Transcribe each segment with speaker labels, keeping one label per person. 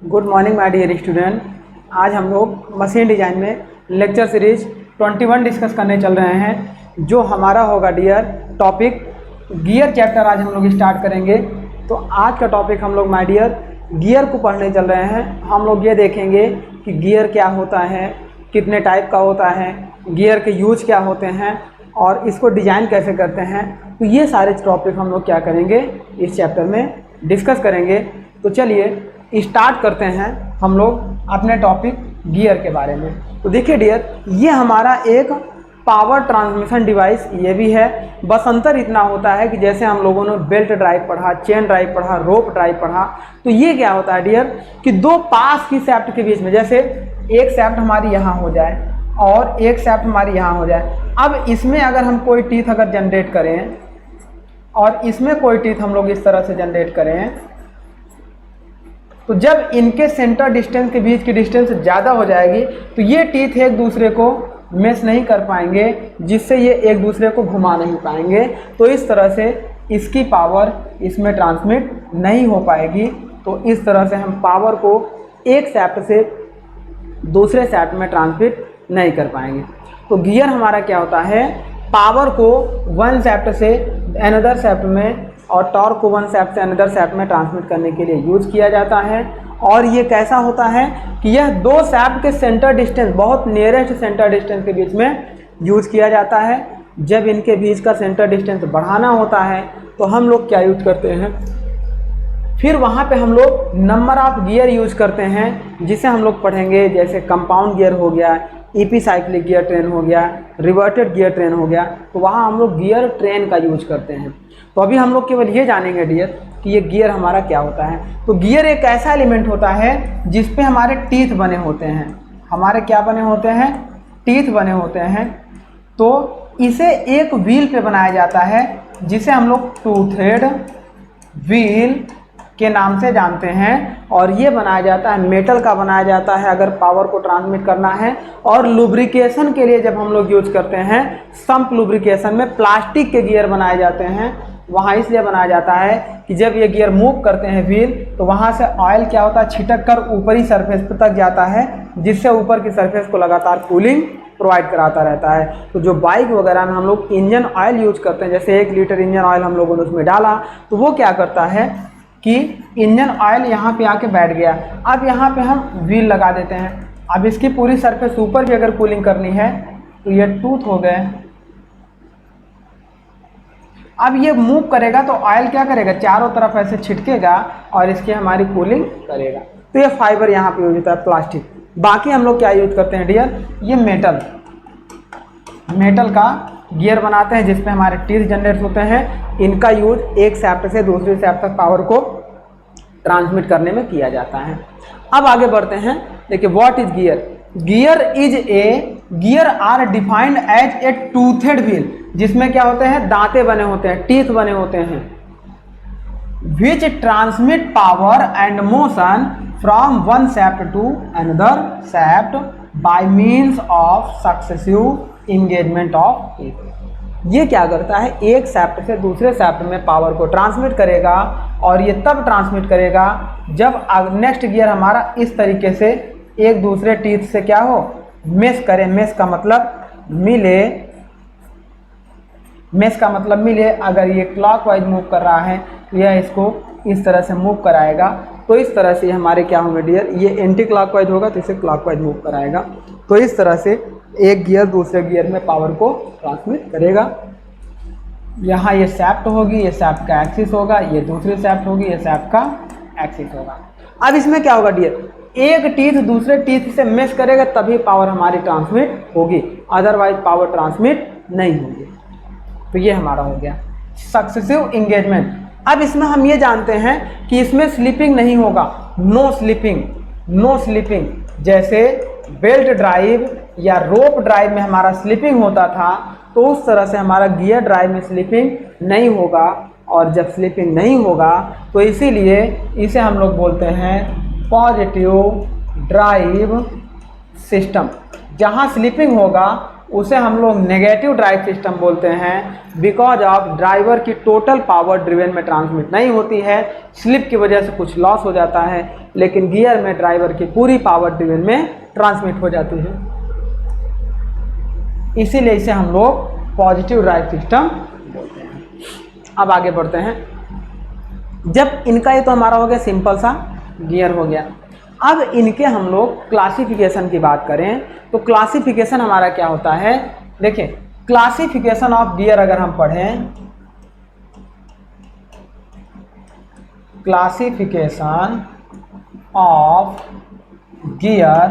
Speaker 1: Good morning my dear student. आज हम लोग मशीन डिज़ाइन में लेक्चर सीरीज 21 डिस्कस करने चल रहे हैं, जो हमारा होगा डियर टॉपिक गियर चैप्टर। आज हम लोग स्टार्ट करेंगे। तो आज का टॉपिक हम लोग माय डियर गियर को पढ़ने चल रहे हैं। हम लोग ये देखेंगे कि गियर क्या होता है, कितने टाइप का होता है, गियर के यूज क्या होते हैं और इसको डिज़ाइन कैसे करते हैं। तो ये सारे टॉपिक हम लोग क्या करेंगे, इस चैप्टर में डिस्कस करेंगे। तो चलिए स्टार्ट करते हैं हम लोग अपने टॉपिक गियर के बारे में। तो देखिए डियर, ये हमारा एक पावर ट्रांसमिशन डिवाइस ये भी है। बस अंतर इतना होता है कि जैसे हम लोगों ने बेल्ट ड्राइव पढ़ा, चेन ड्राइव पढ़ा, रोप ड्राइव पढ़ा, तो ये क्या होता है डियर कि दो पास की शैफ्ट के बीच में, जैसे एक शैफ्ट हमारी यहाँ हो जाए और एक शैफ्ट हमारी यहाँ हो जाए। अब इसमें अगर हम कोई टीथ अगर जनरेट करें और इसमें कोई टीथ हम लोग इस तरह से जनरेट करें, तो जब इनके सेंटर डिस्टेंस के बीच की डिस्टेंस ज़्यादा हो जाएगी तो ये टीथ एक दूसरे को मेश नहीं कर पाएंगे, जिससे ये एक दूसरे को घुमा नहीं पाएंगे। तो इस तरह से इसकी पावर इसमें ट्रांसमिट नहीं हो पाएगी। तो इस तरह से हम पावर को एक शैफ्ट से दूसरे शैफ्ट में ट्रांसमिट नहीं कर पाएंगे। तो गियर हमारा क्या होता है, पावर को वन शैफ्ट से अनदर शैफ्ट में और टॉर्क को वन शैफ्ट से अनदर शैफ्ट में ट्रांसमिट करने के लिए यूज़ किया जाता है। और ये कैसा होता है कि यह दो शैफ्ट के सेंटर डिस्टेंस, बहुत नियरेस्ट सेंटर डिस्टेंस के बीच में यूज़ किया जाता है। जब इनके बीच का सेंटर डिस्टेंस बढ़ाना होता है तो हम लोग क्या यूज करते हैं, फिर वहाँ पे हम लोग नंबर ऑफ गियर यूज करते हैं, जिसे हम लोग पढ़ेंगे। जैसे कंपाउंड गियर हो गया, ईपी साइक्लिक गियर ट्रेन हो गया, रिवर्टेड गियर ट्रेन हो गया, तो वहाँ हम लोग गियर ट्रेन का यूज करते हैं। तो अभी हम लोग केवल ये जानेंगे डियर कि ये गियर हमारा क्या होता है। तो गियर एक ऐसा एलिमेंट होता है जिस पे हमारे टीथ बने होते हैं। हमारे क्या बने होते हैं, टीथ बने होते हैं। तो इसे एक व्हील पे बनाया जाता है, जिसे हम लोग टूथेड व्हील के नाम से जानते हैं। और ये बनाया जाता है, मेटल का बनाया जाता है अगर पावर को ट्रांसमिट करना है। और लुब्रिकेशन के लिए जब हम लोग यूज करते हैं, सम्प लुब्रिकेशन में प्लास्टिक के गियर बनाए जाते हैं। वहाँ इसलिए बनाया जाता है कि जब ये गियर मूव करते हैं व्हील, तो वहाँ से ऑयल क्या होता है, छिटक कर ऊपरी सरफेस पर तक जाता है, जिससे ऊपर की सरफेस को लगातार कूलिंग प्रोवाइड कराता रहता है। तो जो बाइक वगैरह में हम लोग इंजन ऑयल यूज करते हैं, जैसे 1 लीटर इंजन ऑयल हम लोगों ने उसमें डाला, तो वो क्या करता है कि इंजन ऑयल यहाँ पे आके बैठ गया। अब यहाँ पे हम व्हील लगा देते हैं। अब इसकी पूरी सरफेस ऊपर भी अगर कूलिंग करनी है तो ये टूथ हो गए। अब ये मूव करेगा तो ऑयल क्या करेगा, चारों तरफ ऐसे छिटकेगा और इसकी हमारी कूलिंग करेगा। तो ये फाइबर यहाँ पे यूज होता है, प्लास्टिक। बाकी हम लोग क्या यूज करते हैं डियर, ये मेटल का गियर बनाते हैं, जिसमें हमारे टीथ जनरेट होते हैं। इनका यूज एक शैफ्ट से दूसरे शैफ्ट तक पावर को ट्रांसमिट करने में किया जाता है। अब आगे बढ़ते हैं। देखिए, what is gear. Gear are defined as a toothed wheel, जिसमें क्या होते हैं, दांते बने होते हैं, टीथ बने होते हैं, which transmit power and motion from one shaft to another shaft by means of successive engagement of it. ये क्या करता है, एक शैफ्ट से दूसरे शैफ्ट में पावर को ट्रांसमिट करेगा। और ये तब ट्रांसमिट करेगा जब नेक्स्ट गियर हमारा इस तरीके से एक दूसरे टीथ से क्या हो, मेश करे। मेश का मतलब मिले। अगर ये क्लॉकवाइज मूव कर रहा है तो यह इसको इस तरह से मूव कराएगा। तो इस तरह से हमारे क्या होंगे डियर, ये एंटी क्लॉकवाइज होगा तो इसे क्लॉकवाइज मूव कराएगा। तो इस तरह से एक गियर दूसरे गियर में पावर को ट्रांसमिट करेगा। यहाँ ये शैफ्ट होगी, ये शैफ्ट का एक्सिस होगा, ये दूसरी शैफ्ट होगी, ये शैफ्ट का एक्सिस होगा। अब इसमें क्या होगा डियर, एक टीथ दूसरे टीथ से मेश करेगा तभी पावर हमारी ट्रांसमिट होगी, अदरवाइज पावर ट्रांसमिट नहीं होगी। तो ये हमारा हो गया सक्सेसिव इंगेजमेंट। अब इसमें हम ये जानते हैं कि इसमें स्लिपिंग नहीं होगा, नो स्लिपिंग। जैसे बेल्ट ड्राइव या रोप ड्राइव में हमारा स्लिपिंग होता था, तो उस तरह से हमारा गियर ड्राइव में स्लिपिंग नहीं होगा। और जब स्लिपिंग नहीं होगा तो इसीलिए इसे हम लोग बोलते हैं पॉजिटिव ड्राइव सिस्टम। जहाँ स्लिपिंग होगा उसे हम लोग नेगेटिव ड्राइव सिस्टम बोलते हैं। बिकॉज ऑफ ड्राइवर की टोटल पावर ड्रिवेन में ट्रांसमिट नहीं होती है, स्लिप की वजह से कुछ लॉस हो जाता है, लेकिन गियर में ड्राइवर की पूरी पावर ड्रिवेन में ट्रांसमिट हो जाती है, इसीलिए इसे हम लोग पॉजिटिव ड्राइव सिस्टम बोलते हैं। अब आगे बढ़ते हैं। जब इनका ये तो हमारा हो गया सिंपल सा गियर हो गया। अब इनके हम लोग क्लासिफिकेशन की बात करें तो क्लासिफिकेशन हमारा क्या होता है, देखिए क्लासिफिकेशन ऑफ गियर अगर हम पढ़ें, क्लासिफिकेशन ऑफ गियर,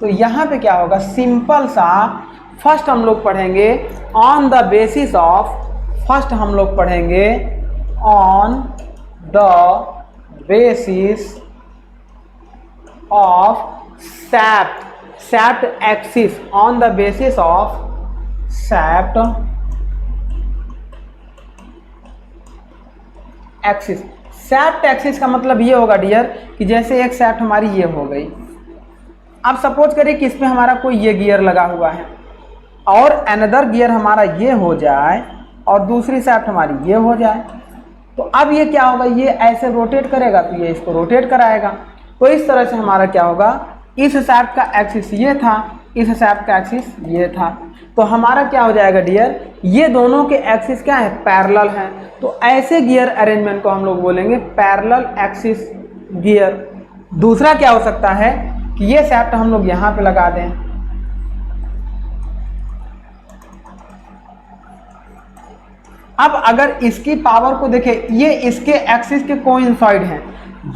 Speaker 1: तो यहाँ पे क्या होगा, सिंपल सा फर्स्ट हम लोग पढ़ेंगे on the basis of, first हम लोग पढ़ेंगे on the basis of shaft axis, on the basis of shaft axis। shaft axis का मतलब ये होगा डियर कि जैसे एक shaft हमारी ये हो गई, अब सपोज करिए कि इसमें हमारा कोई ये गियर लगा हुआ है और अनदर गियर हमारा ये हो जाए और दूसरी shaft हमारी ये हो जाए, तो अब ये क्या होगा, ये ऐसे रोटेट करेगा तो ये इसको रोटेट कराएगा। तो इस तरह से हमारा क्या होगा, इस शाफ्ट का एक्सिस ये था, इस शाफ्ट का एक्सिस ये था, तो हमारा क्या हो जाएगा डियर, ये दोनों के एक्सिस क्या है, पैरेलल हैं, तो ऐसे गियर अरेंजमेंट को हम लोग बोलेंगे पैरेलल एक्सिस गियर। दूसरा क्या हो सकता है कि ये शाफ्ट हम लोग यहाँ पे लगा दें, अब अगर इसकी पावर को देखें, ये इसके एक्सिस के कोइंसाइड हैं,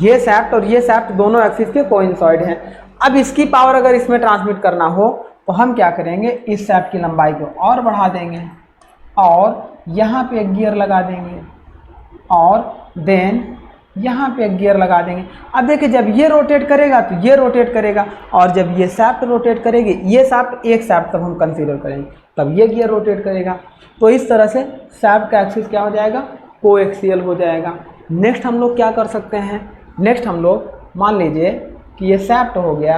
Speaker 1: ये शाफ्ट और ये शाफ्ट दोनों एक्सिस के कोइंसाइड हैं। अब इसकी पावर अगर इसमें ट्रांसमिट करना हो तो हम क्या करेंगे, इस शाफ्ट की लंबाई को और बढ़ा देंगे और यहाँ पे एक गियर लगा देंगे और देन यहाँ पे एक गियर लगा देंगे। अब देखिए जब ये रोटेट करेगा तो ये रोटेट करेगा और जब ये शाफ्ट रोटेट करेगी, ये शाफ्ट एक शाफ्ट तब हम कंसीडर करेंगे, तब ये गियर रोटेट करेगा। तो इस तरह से शाफ्ट का एक्सिस क्या हो जाएगा, कोएक्सियल हो जाएगा। नेक्स्ट हम लोग क्या कर सकते हैं, नेक्स्ट हम लोग मान लीजिए कि ये शाफ्ट हो गया,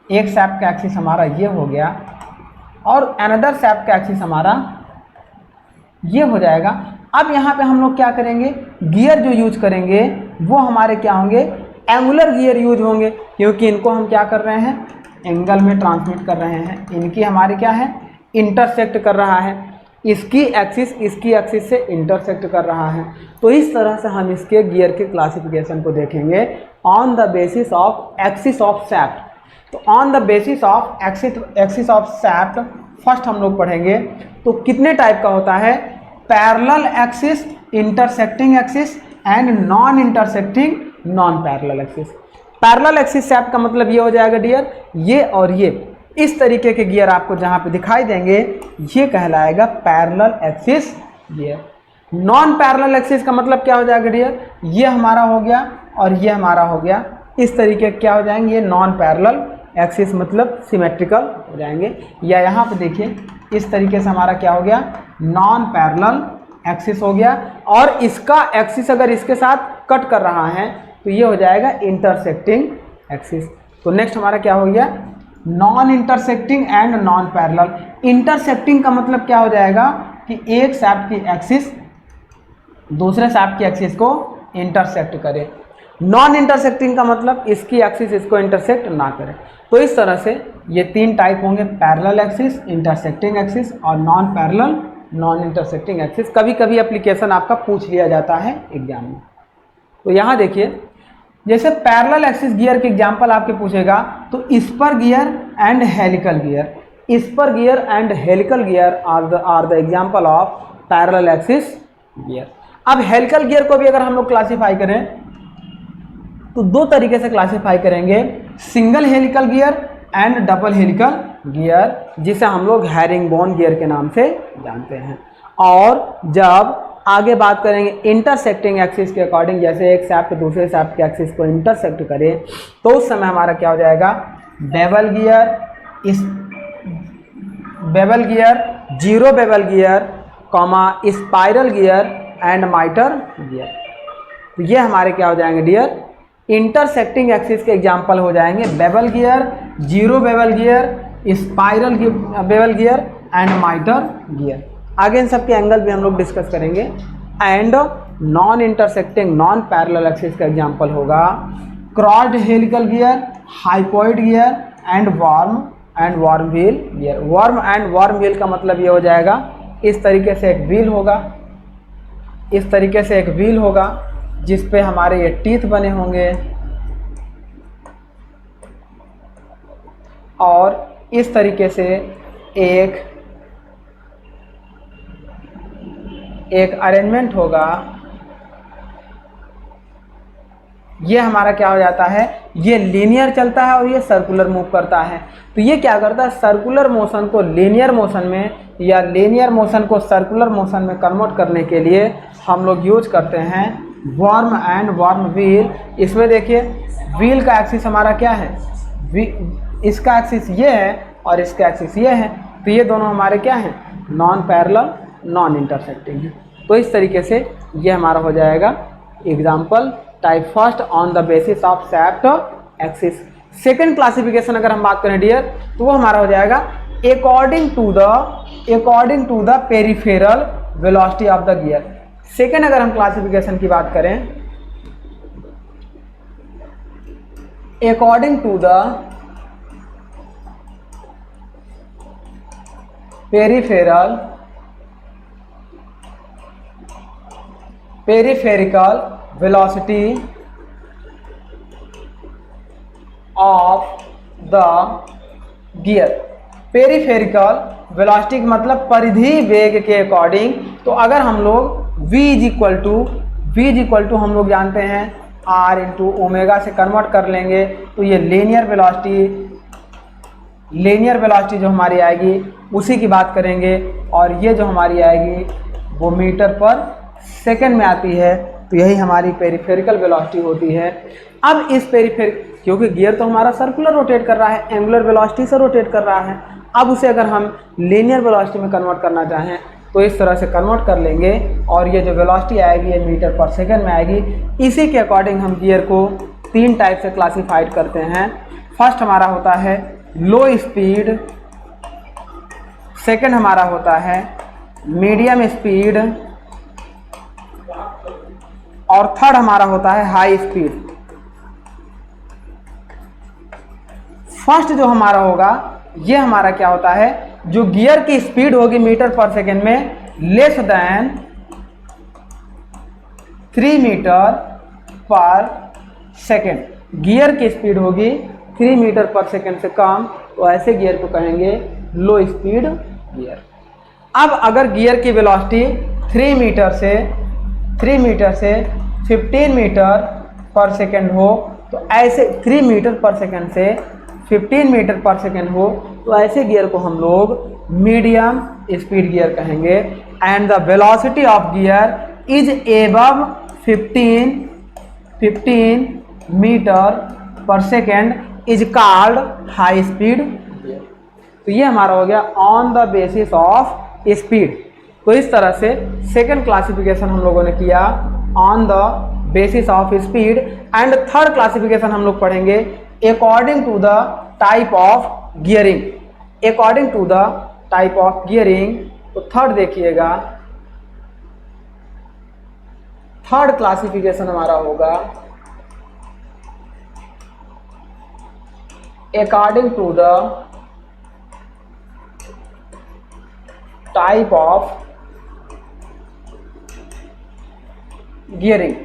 Speaker 1: एक शाफ्ट का एक्सिस हमारा ये हो गया और अनदर शाफ्ट का एक्सिस हमारा ये हो जाएगा। अब यहाँ पे हम लोग क्या करेंगे, गियर जो यूज करेंगे वो हमारे क्या होंगे, एंगुलर गियर यूज होंगे, क्योंकि इनको हम क्या कर रहे हैं, एंगल में ट्रांसमिट कर रहे हैं, इनकी हमारे क्या है, इंटरसेक्ट कर रहा है, इसकी एक्सिस से इंटरसेक्ट कर रहा है। तो इस तरह से हम इसके गियर के क्लासिफिकेशन को देखेंगे on the basis of axis of shaft. तो on the basis of axis of shaft first हम लोग पढ़ेंगे, तो कितने टाइप का होता है, parallel axis, intersecting axis and non intersecting non parallel axis. Parallel axis shaft का मतलब ये हो जाएगा डियर, ये और ये इस तरीके के गियर आपको जहाँ पे दिखाई देंगे ये कहलाएगा parallel axis gear. Non parallel axis का मतलब क्या हो जाएगा डियर, ये हमारा हो गया और ये हमारा हो गया, इस तरीके क्या हो जाएंगे, ये नॉन पैरेलल एक्सिस मतलब सिमेट्रिकल हो जाएंगे। या यहाँ पे देखिए इस तरीके से हमारा क्या हो गया, नॉन पैरेलल एक्सिस हो गया और इसका एक्सिस अगर इसके साथ कट कर रहा है तो ये हो जाएगा इंटरसेक्टिंग एक्सिस। तो नेक्स्ट हमारा क्या हो गया, non intersecting and non parallel. Intersecting का मतलब क्या हो जाएगा कि एक शाफ्ट की एक्सिस दूसरे शाफ्ट की एक्सिस को इंटरसेक्ट करे। नॉन इंटरसेक्टिंग का मतलब इसकी एक्सिस इसको इंटरसेक्ट ना करे। तो इस तरह से ये तीन टाइप होंगे, पैरेलल एक्सिस, इंटरसेक्टिंग एक्सिस और non parallel non intersecting axis. कभी कभी एप्लीकेशन आपका पूछ लिया जाता है एग्जाम में। तो यहाँ देखिए जैसे पैरेलल एक्सिस गियर के एग्जाम्पल आपके पूछेगा तो spur gear and helical gear, spur gear and helical gear are the example of parallel axis gear. अब हेलिकल गियर को भी अगर हम लोग क्लासीफाई करें तो दो तरीके से क्लासीफाई करेंगे, single helical gear and double helical gear, जिसे हम लोग हैरिंगबोन गियर के नाम से जानते हैं। और जब आगे बात करेंगे इंटरसेक्टिंग एक्सिस के अकॉर्डिंग, जैसे एक शाफ्ट दूसरे शाफ्ट के एक्सिस को इंटरसेक्ट करे तो उस समय हमारा क्या हो जाएगा, बेवल गियर, इस bevel gear, zero bevel gear, comma spiral gear and माइटर gear. तो ये हमारे क्या हो जाएंगे डियर, इंटरसेक्टिंग एक्सिस के एग्जाम्पल हो जाएंगे bevel gear, zero bevel gear, spiral bevel gear and माइटर gear. आगे इन सब के एंगल भी हम लोग डिस्कस करेंगे। And non intersecting non parallel axis का एग्जांपल होगा crossed helical gear, hypoid gear and worm wheel gear. Worm and worm wheel का मतलब ये हो जाएगा, इस तरीके से एक व्हील होगा, इस तरीके से एक व्हील होगा जिस पे हमारे ये टीथ बने होंगे, और इस तरीके से एक अरेंजमेंट होगा। ये हमारा क्या हो जाता है, ये लीनियर चलता है और ये सर्कुलर मूव करता है। तो ये क्या करता है, सर्कुलर मोशन को लीनियर मोशन में या लीनियर मोशन को सर्कुलर मोशन में कन्वर्ट करने के लिए हम लोग यूज करते हैं वर्म एंड वर्म व्हील। इसमें देखिए व्हील का एक्सिस हमारा क्या है, इसका एक्सिस ये है और इसका एक्सिस ये है, तो ये दोनों हमारे क्या हैं, नॉन पैरेलल नॉन इंटरसेक्टिंग है। तो इस तरीके से ये हमारा हो जाएगा example type first on the basis of shaft axis. Second classification अगर हम बात करें डियर, तो वो हमारा हो जाएगा according to the peripheral velocity of the gear. Second अगर हम क्लासिफिकेशन की बात करें, according to the peripheral velocity of the gear। Peripheral velocity का मतलब परिधि वेग के अकॉर्डिंग। तो अगर हम लोग v इज इक्वल टू हम लोग जानते हैं r इंटू ओमेगा से कन्वर्ट कर लेंगे, तो ये लीनियर वेलोसिटी जो हमारी आएगी उसी की बात करेंगे, और ये जो हमारी आएगी वो मीटर पर सेकंड में आती है। तो यही हमारी पेरिफेरिकल वेलोसिटी होती है। अब इस क्योंकि गियर तो हमारा सर्कुलर रोटेट कर रहा है, एंगुलर वेलोसिटी से रोटेट कर रहा है, अब उसे अगर हम लीनियर वेलोसिटी में कन्वर्ट करना चाहें तो इस तरह से कन्वर्ट कर लेंगे, और ये जो वेलोसिटी आएगी ये मीटर पर सेकंड में आएगी। इसी के अकॉर्डिंग हम गियर को तीन टाइप से क्लासीफाइड करते हैं। फर्स्ट हमारा होता है लो स्पीड, सेकंड हमारा होता है मीडियम स्पीड, और थर्ड हमारा होता है हाई स्पीड। फर्स्ट जो हमारा होगा ये हमारा क्या होता है, जो गियर की स्पीड होगी मीटर पर सेकेंड में less than 3 metre per second. Gear की स्पीड होगी 3 मीटर पर सेकेंड से कम, तो ऐसे गियर को कहेंगे लो स्पीड गियर। अब अगर गियर की वेलोसिटी 3 मीटर से 15 मीटर पर सेकेंड हो, तो ऐसे 3 मीटर पर सेकेंड से 15 मीटर पर सेकेंड हो, तो ऐसे गियर को हम लोग मीडियम स्पीड गियर कहेंगे। And the velocity of gear is above 15 metre per second is called high speed gear. तो ये हमारा हो गया on the basis of speed. तो इस तरह से सेकंड क्लासिफिकेशन हम लोगों ने किया on the basis of speed. And third classification हम लोग पढ़ेंगे according to the type of gearing. According to the type of gearing, तो थर्ड देखिएगा, थर्ड क्लासिफिकेशन हमारा होगा according to the type of gearing.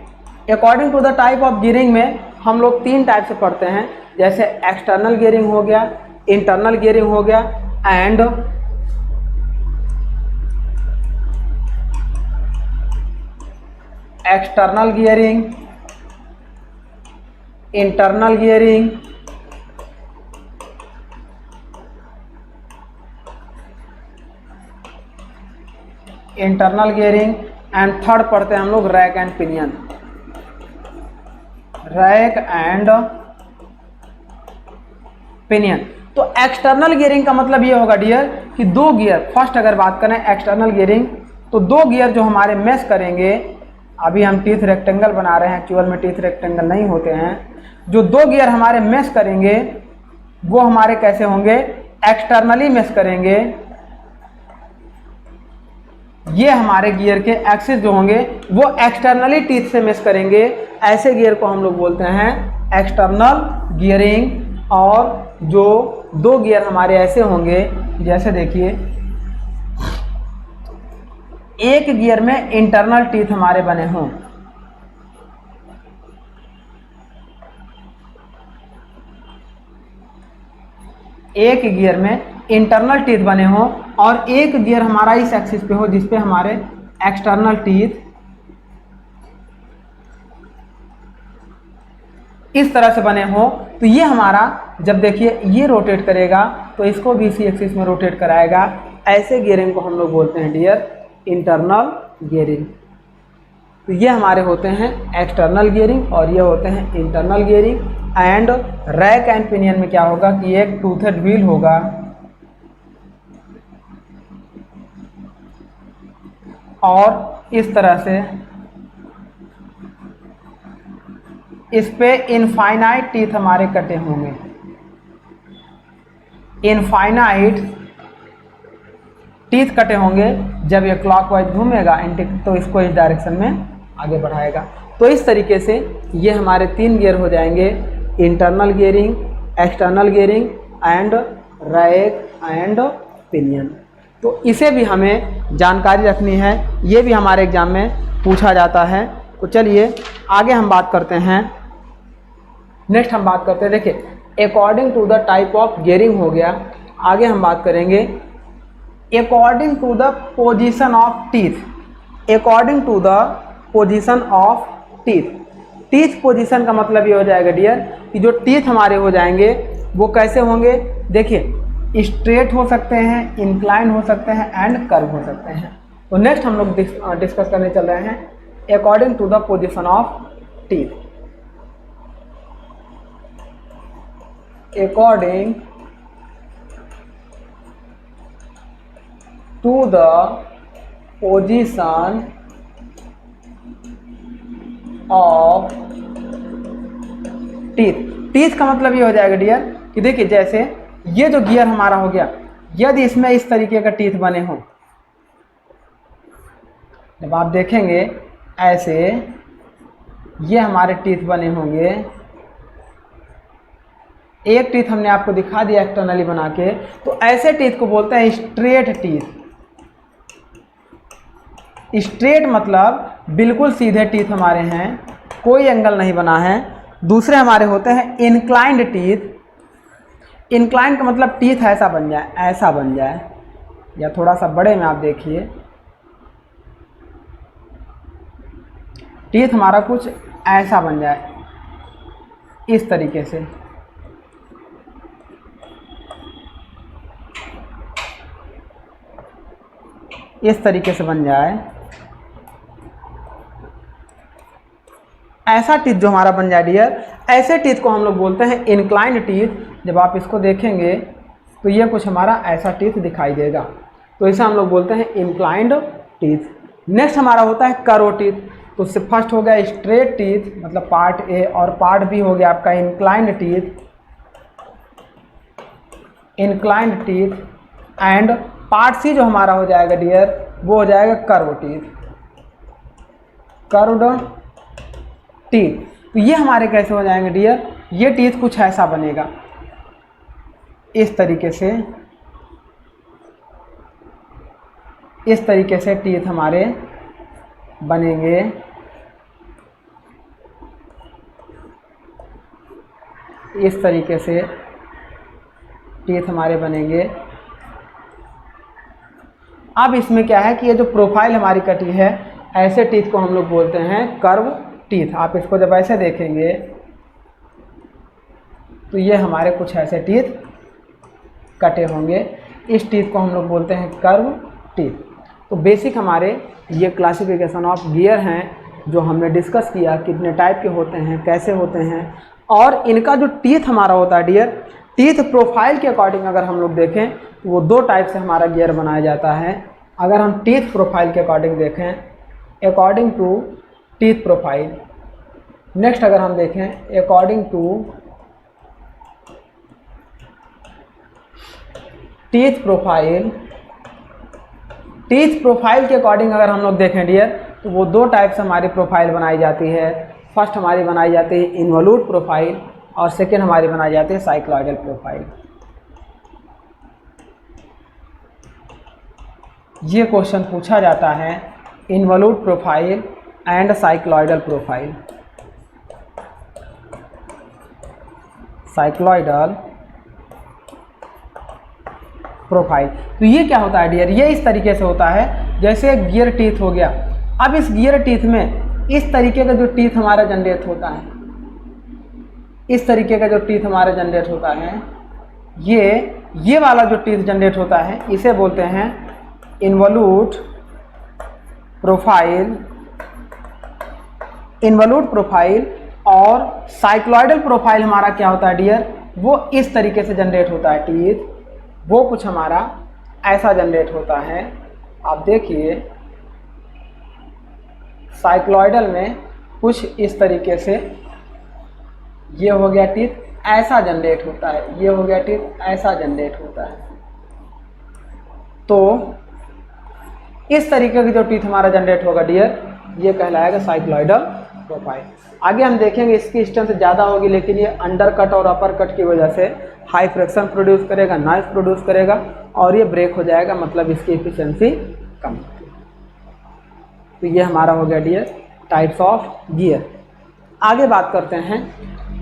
Speaker 1: According to the type of gearing में हम लोग 3 टाइप से पढ़ते हैं, जैसे एक्सटर्नल गियरिंग हो गया, इंटरनल गियरिंग हो गया, and external gearing, internal gearing, internal gearing, and third पढ़ते हैं हम लोग rack and pinion. Rack and pinion. तो एक्सटर्नल गियरिंग का मतलब ये होगा डियर कि 2 गियर, फर्स्ट अगर बात करें एक्सटर्नल गियरिंग, तो 2 गियर जो हमारे मैश करेंगे, अभी हम टीथ रेक्टेंगल बना रहे हैं, एक्चुअल में टीथ रेक्टेंगल नहीं होते हैं, जो 2 गियर हमारे मैश करेंगे वो हमारे कैसे होंगे, एक्सटर्नली मेश करेंगे, ये हमारे गियर के एक्सिस जो होंगे वो एक्सटर्नली टीथ से मेश करेंगे, ऐसे गियर को हम लोग बोलते हैं एक्सटर्नल गियरिंग। और जो दो गियर हमारे ऐसे होंगे, जैसे देखिए एक गियर में इंटरनल टीथ हमारे बने हों, एक गियर में इंटरनल टीथ बने हों और एक गियर हमारा इस एक्सिस पे हो जिस पे हमारे एक्सटर्नल टीथ इस तरह से बने हो, तो ये हमारा जब देखिए ये रोटेट करेगा तो इसको भी इसी एक्सिस में रोटेट कराएगा। ऐसे गियरिंग को हम लोग बोलते हैं डियर इंटरनल गियरिंग। तो ये हमारे होते हैं एक्सटर्नल गियरिंग और ये होते हैं internal gearing. And rack and pinion में क्या होगा कि एक टूथेड व्हील होगा और इस तरह से इस पे इनफाइनाइट टीथ हमारे कटे होंगे, इनफाइनाइट टीथ कटे होंगे। जब ये क्लॉकवाइज घूमेगा तो इसको इस डायरेक्शन में आगे बढ़ाएगा। तो इस तरीके से ये हमारे तीन गियर हो जाएंगे, internal gearing, external gearing and rack and pinion. तो इसे भी हमें जानकारी रखनी है, ये भी हमारे एग्जाम में पूछा जाता है। तो चलिए आगे हम बात करते हैं। नेक्स्ट हम बात करते हैं, देखिए according to the type of gearing हो गया। आगे हम बात करेंगे according to the position of teeth. According to the position of teeth, teeth position का मतलब ये हो जाएगा डियर कि जो टीथ हमारे हो जाएंगे वो कैसे होंगे। देखिए स्ट्रेट हो सकते हैं, इंक्लाइन हो सकते हैं एंड कर्व हो सकते हैं। तो नेक्स्ट हम लोग डिस्कस करने चल रहे हैं according to the position of teeth. According to the position of teeth. Teeth का मतलब ये हो जाएगा डियर कि देखिए जैसे ये जो गियर हमारा हो गया, यदि इसमें इस तरीके का टीथ बने हों, जब आप देखेंगे ऐसे ये हमारे टीथ बने होंगे, एक टीथ हमने आपको दिखा दिया एक्सटर्नली बना के, तो ऐसे टीथ को बोलते हैं स्ट्रेट टीथ। स्ट्रेट मतलब बिल्कुल सीधे टीथ हमारे हैं, कोई एंगल नहीं बना है। दूसरे हमारे होते हैं इंक्लाइंड टीथ। इंक्लाइंड का मतलब टीथ ऐसा बन जाए, ऐसा बन जाए, या थोड़ा सा बड़े में आप देखिए टीथ हमारा कुछ ऐसा बन जाए, इस तरीके से। इस तरीके से बन जाए, ऐसा टीथ जो हमारा बन जाए डियर, ऐसे टीथ को हम लोग बोलते हैं इंक्लाइंड टीथ। जब आप इसको देखेंगे तो ये कुछ हमारा ऐसा टीथ दिखाई देगा, तो इसे हम लोग बोलते हैं इंक्लाइंड टीथ। नेक्स्ट हमारा होता है कर्व टीथ। तो उससे फर्स्ट हो गया स्ट्रेट टीथ, मतलब पार्ट ए, और पार्ट बी हो गया आपका inclined teeth, inclined teeth. And part C जो हमारा हो जाएगा डियर वो हो जाएगा कर्व टीथ, कर्व्ड टीथ। तो ये हमारे कैसे हो जाएंगे डियर, ये टीथ कुछ ऐसा बनेगा, इस तरीके से, इस तरीके से टीथ हमारे बनेंगे। इस तरीके से टीथ हमारे बनेंगे। अब इसमें क्या है कि ये जो प्रोफाइल हमारी कटी है, ऐसे टीथ को हम लोग बोलते हैं कर्व टीथ। आप इसको जब ऐसे देखेंगे तो ये हमारे कुछ ऐसे टीथ कटे होंगे, इस टीथ को हम लोग बोलते हैं कर्व टीथ। तो बेसिक हमारे ये क्लासिफिकेशन ऑफ गियर हैं जो हमने डिस्कस किया, कितने टाइप के होते हैं, कैसे होते हैं, और इनका जो टीथ हमारा होता है डियर, टीथ प्रोफाइल के अकॉर्डिंग अगर हम लोग देखें तो वो दो टाइप से हमारा गियर बनाया जाता है। अगर हम टीथ प्रोफाइल के अकॉर्डिंग देखें, according to teeth profile. Next अगर हम देखें according to teeth profile, teeth profile के अकॉर्डिंग अगर हम लोग देखें डियर, तो वो दो टाइप से हमारी प्रोफाइल बनाई जाती है। फर्स्ट हमारी बनाई जाती है इन्वॉल्यूट प्रोफाइल और सेकेंड हमारी बनाई जाती है साइक्लॉइडल प्रोफाइल। ये क्वेश्चन पूछा जाता है involute profile and cycloidal profile. Cycloidal profile, तो ये क्या होता है डियर, ये इस तरीके से होता है जैसे गियर टीथ हो गया। अब इस गियर टीथ में इस तरीके का जो टीथ हमारा जनरेट होता है, इस तरीके का जो टीथ हमारा जनरेट होता है, ये वाला जो टीथ जनरेट होता है इसे बोलते हैं इन्वॉल्यूट प्रोफाइल। इन्वॉल्यूट प्रोफाइल और साइक्लॉइडल प्रोफाइल हमारा क्या होता है डियर, वो इस तरीके से जनरेट होता है टीथ, वो कुछ हमारा ऐसा जनरेट होता है। आप देखिए साइक्लॉइडल में कुछ इस तरीके से, ये हो गया टीथ ऐसा जनरेट होता है, ये हो गया टीथ ऐसा जनरेट होता है। तो इस तरीके का जो टीथ हमारा जनरेट होगा डियर, ये कहलाएगा साइक्लॉइडल प्रोफाइल। आगे हम देखेंगे इसकी स्ट्रेंथ ज़्यादा होगी, लेकिन ये अंडर कट और अपर कट की वजह से हाई फ्रिक्शन प्रोड्यूस करेगा, नॉइज प्रोड्यूस करेगा और ये ब्रेक हो जाएगा, मतलब इसकी एफिशिएंसी कम होगी। तो ये हमारा हो गया डियर टाइप्स ऑफ गियर। आगे बात करते हैं,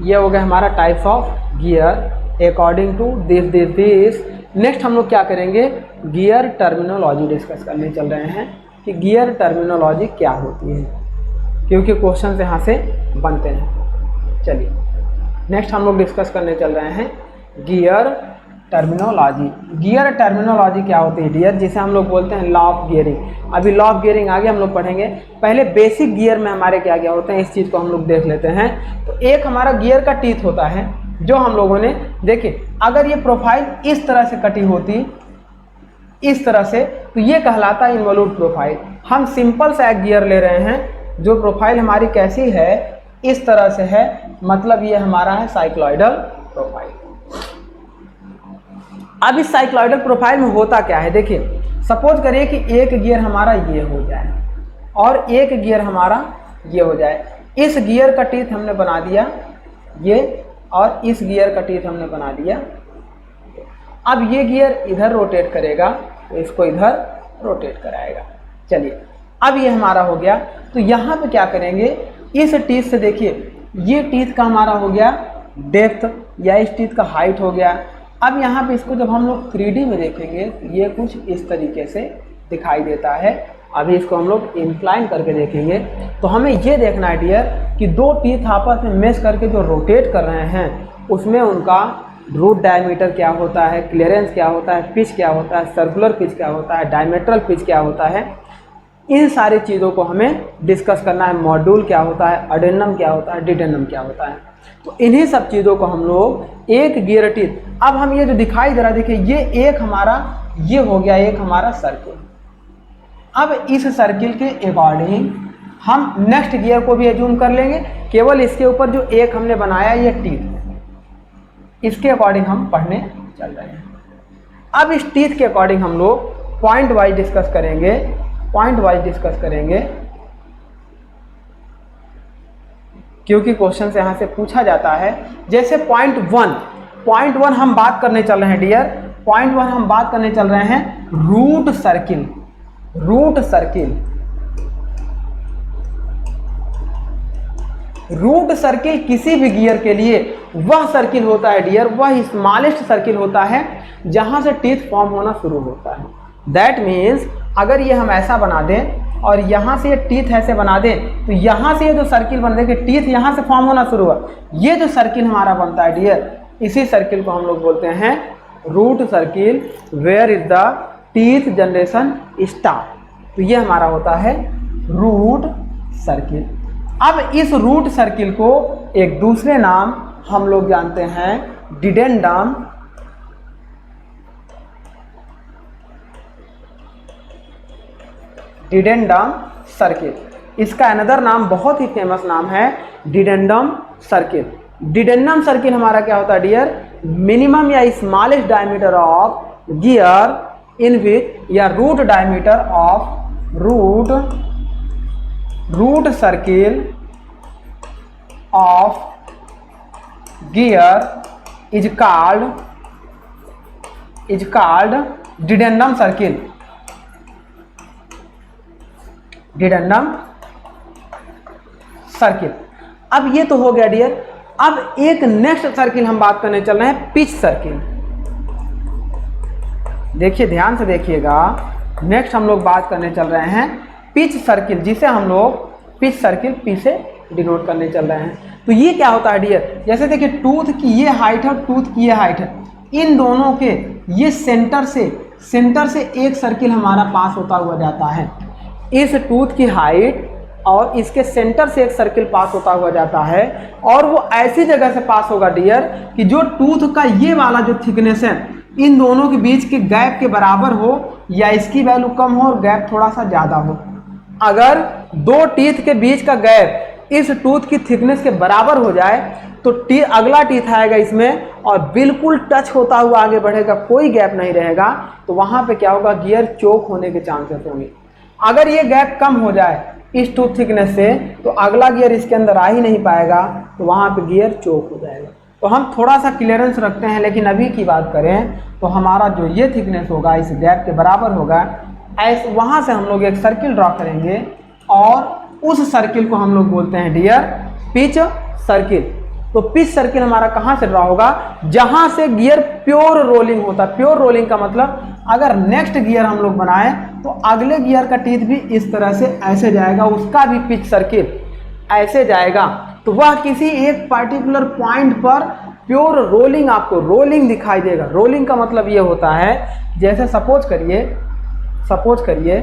Speaker 1: ये हो गया हमारा types of gear according to this. Next हम लोग क्या करेंगे, गियर टर्मिनोलॉजी डिस्कस करने चल रहे हैं कि गियर टर्मिनोलॉजी क्या होती है, क्योंकि क्वेश्चन यहाँ से बनते हैं। चलिए नेक्स्ट हम लोग डिस्कस करने चल रहे हैं गियर टर्मिनोलॉजी। गियर टर्मिनोलॉजी क्या होती है डियर, जिसे हम लोग बोलते हैं लॉ ऑफ गियरिंग। अभी लॉ ऑफ गियरिंग आगे हम लोग पढ़ेंगे, पहले बेसिक गियर में हमारे क्या क्या होते हैं इस चीज़ को हम लोग देख लेते हैं। तो एक हमारा गियर का टीथ होता है, जो हम लोगों ने देखिए, अगर ये प्रोफाइल इस तरह से कटी होती, इस तरह से, तो ये कहलाता है इन्वॉल्यूट प्रोफाइल। हम सिंपल सा एक गियर ले रहे हैं, जो प्रोफाइल हमारी कैसी है, इस तरह से है, मतलब ये हमारा है साइक्लॉइडल प्रोफाइल। अब इस साइक्लॉइडल प्रोफाइल में होता क्या है, देखिए सपोज करिए कि एक गियर हमारा ये हो जाए और एक गियर हमारा ये हो जाए। इस गियर का टीथ हमने बना दिया ये, और इस गियर का टीथ हमने बना दिया। अब ये गियर इधर रोटेट करेगा, तो इसको इधर रोटेट कराएगा। चलिए अब ये हमारा हो गया। तो यहाँ पे क्या करेंगे, इस टीथ से देखिए, ये टीथ का हमारा हो गया डेप्थ, या इस टीथ का हाइट हो गया। अब यहाँ पे इसको जब हम लोग 3D में देखेंगे, तो ये कुछ इस तरीके से दिखाई देता है। अभी इसको हम लोग इंक्लाइन करके देखेंगे, तो हमें ये देखना है डियर कि दो टीथ आपस में मेश करके जो रोटेट कर रहे हैं, उसमें उनका रूट डायमीटर क्या होता है, क्लियरेंस क्या होता है, पिच क्या होता है, सर्कुलर पिच क्या होता है, डायमेट्रल पिच क्या होता है, इन सारी चीज़ों को हमें डिस्कस करना है। मॉड्यूल क्या होता है, अडेंडम क्या होता है, डिडेंडम क्या होता है, तो इन्हीं सब चीज़ों को हम लोग एक गियर टीथ। अब हम ये जो दिखाई दे रहा है, देखिए ये एक हमारा ये हो गया, एक हमारा सर्किल। अब इस सर्किल के अकॉर्डिंग हम नेक्स्ट गियर को भी एज्यूम कर लेंगे, केवल इसके ऊपर जो एक हमने बनाया ये टीथ, इसके अकॉर्डिंग हम पढ़ने चल रहे हैं। अब इस टीथ के अकॉर्डिंग हम लोग पॉइंट वाइज डिस्कस करेंगे, पॉइंट वाइज डिस्कस करेंगे, क्योंकि क्वेश्चन से यहाँ से पूछा जाता है। जैसे पॉइंट वन हम बात करने चल रहे हैं डियर, पॉइंट वन हम बात करने चल रहे हैं root circle. Root circle, root circle किसी भी गियर के लिए वह सर्किल होता है डियर, वह स्मॉलेस्ट सर्किल होता है जहां से टीथ फॉर्म होना शुरू होता है। दैट मीन्स अगर ये हम ऐसा बना दें और यहाँ से ये टीथ ऐसे बना दें, तो यहाँ से ये जो सर्किल बन देंगे, टीथ यहाँ से फॉर्म होना शुरू हुआ, ये जो सर्किल हमारा बनता है डियर, इसी सर्किल को हम लोग बोलते हैं root circle, where is the teeth generation start. तो ये हमारा होता है रूट सर्किल। अब इस रूट सर्किल को एक दूसरे नाम हम लोग जानते हैं डिडेंडम। डिडेंडम सर्किल, इसका अनदर नाम बहुत ही फेमस नाम है डिडेंडम सर्किल। डिडेंडम सर्किल हमारा क्या होता है डियर, मिनिमम या smallest diameter of gear in which या root diameter of root circle of gear is called dedendum circle. Dedendum circle. अब ये तो हो गया डियर। अब एक नेक्स्ट सर्किल हम बात करने चल रहे हैं, पिच सर्किल। देखिए ध्यान से देखिएगा, नेक्स्ट हम लोग बात करने चल रहे हैं पिच सर्किल, जिसे हम लोग पिच सर्किल पी से डिनोट करने चल रहे हैं। तो ये क्या होता है डियर, जैसे देखिए टूथ की ये हाइट है, टूथ की ये हाइट है, इन दोनों के ये सेंटर से एक सर्किल हमारा पास होता हुआ जाता है। इस टूथ की हाइट और इसके सेंटर से एक सर्किल पास होता हुआ जाता है, और वो ऐसी जगह से पास होगा डियर कि जो टूथ का ये वाला जो थिकनेस है इन दोनों के बीच के गैप के बराबर हो, या इसकी वैल्यू कम हो और गैप थोड़ा सा ज़्यादा हो। अगर दो टीथ के बीच का गैप इस टूथ की थिकनेस के बराबर हो जाए तो अगला टीथ आएगा इसमें और बिल्कुल टच होता हुआ आगे बढ़ेगा, कोई गैप नहीं रहेगा, तो वहाँ पे क्या होगा, गियर चोक होने के चांसेस होंगे। अगर ये गैप कम हो जाए इस टूथ थिकनेस से तो अगला गियर इसके अंदर आ ही नहीं पाएगा, तो वहाँ पे गियर चोक हो जाएगा। तो हम थोड़ा सा क्लियरेंस रखते हैं, लेकिन अभी की बात करें तो हमारा जो ये थिकनेस होगा इस गैप के बराबर होगा। ऐसे वहाँ से हम लोग एक सर्किल ड्रॉ करेंगे और उस सर्किल को हम लोग बोलते हैं डियर पिच सर्किल। तो पिच सर्किल हमारा कहाँ से ड्रॉ होगा, जहाँ से गियर प्योर रोलिंग होता है। प्योर रोलिंग का मतलब अगर नेक्स्ट गियर हम लोग बनाएं तो अगले गियर का टीथ भी इस तरह से ऐसे जाएगा, उसका भी पिच सर्किल ऐसे जाएगा, तो वह किसी एक पर्टिकुलर पॉइंट पर प्योर रोलिंग, आपको रोलिंग दिखाई देगा। रोलिंग का मतलब ये होता है, जैसे सपोज करिए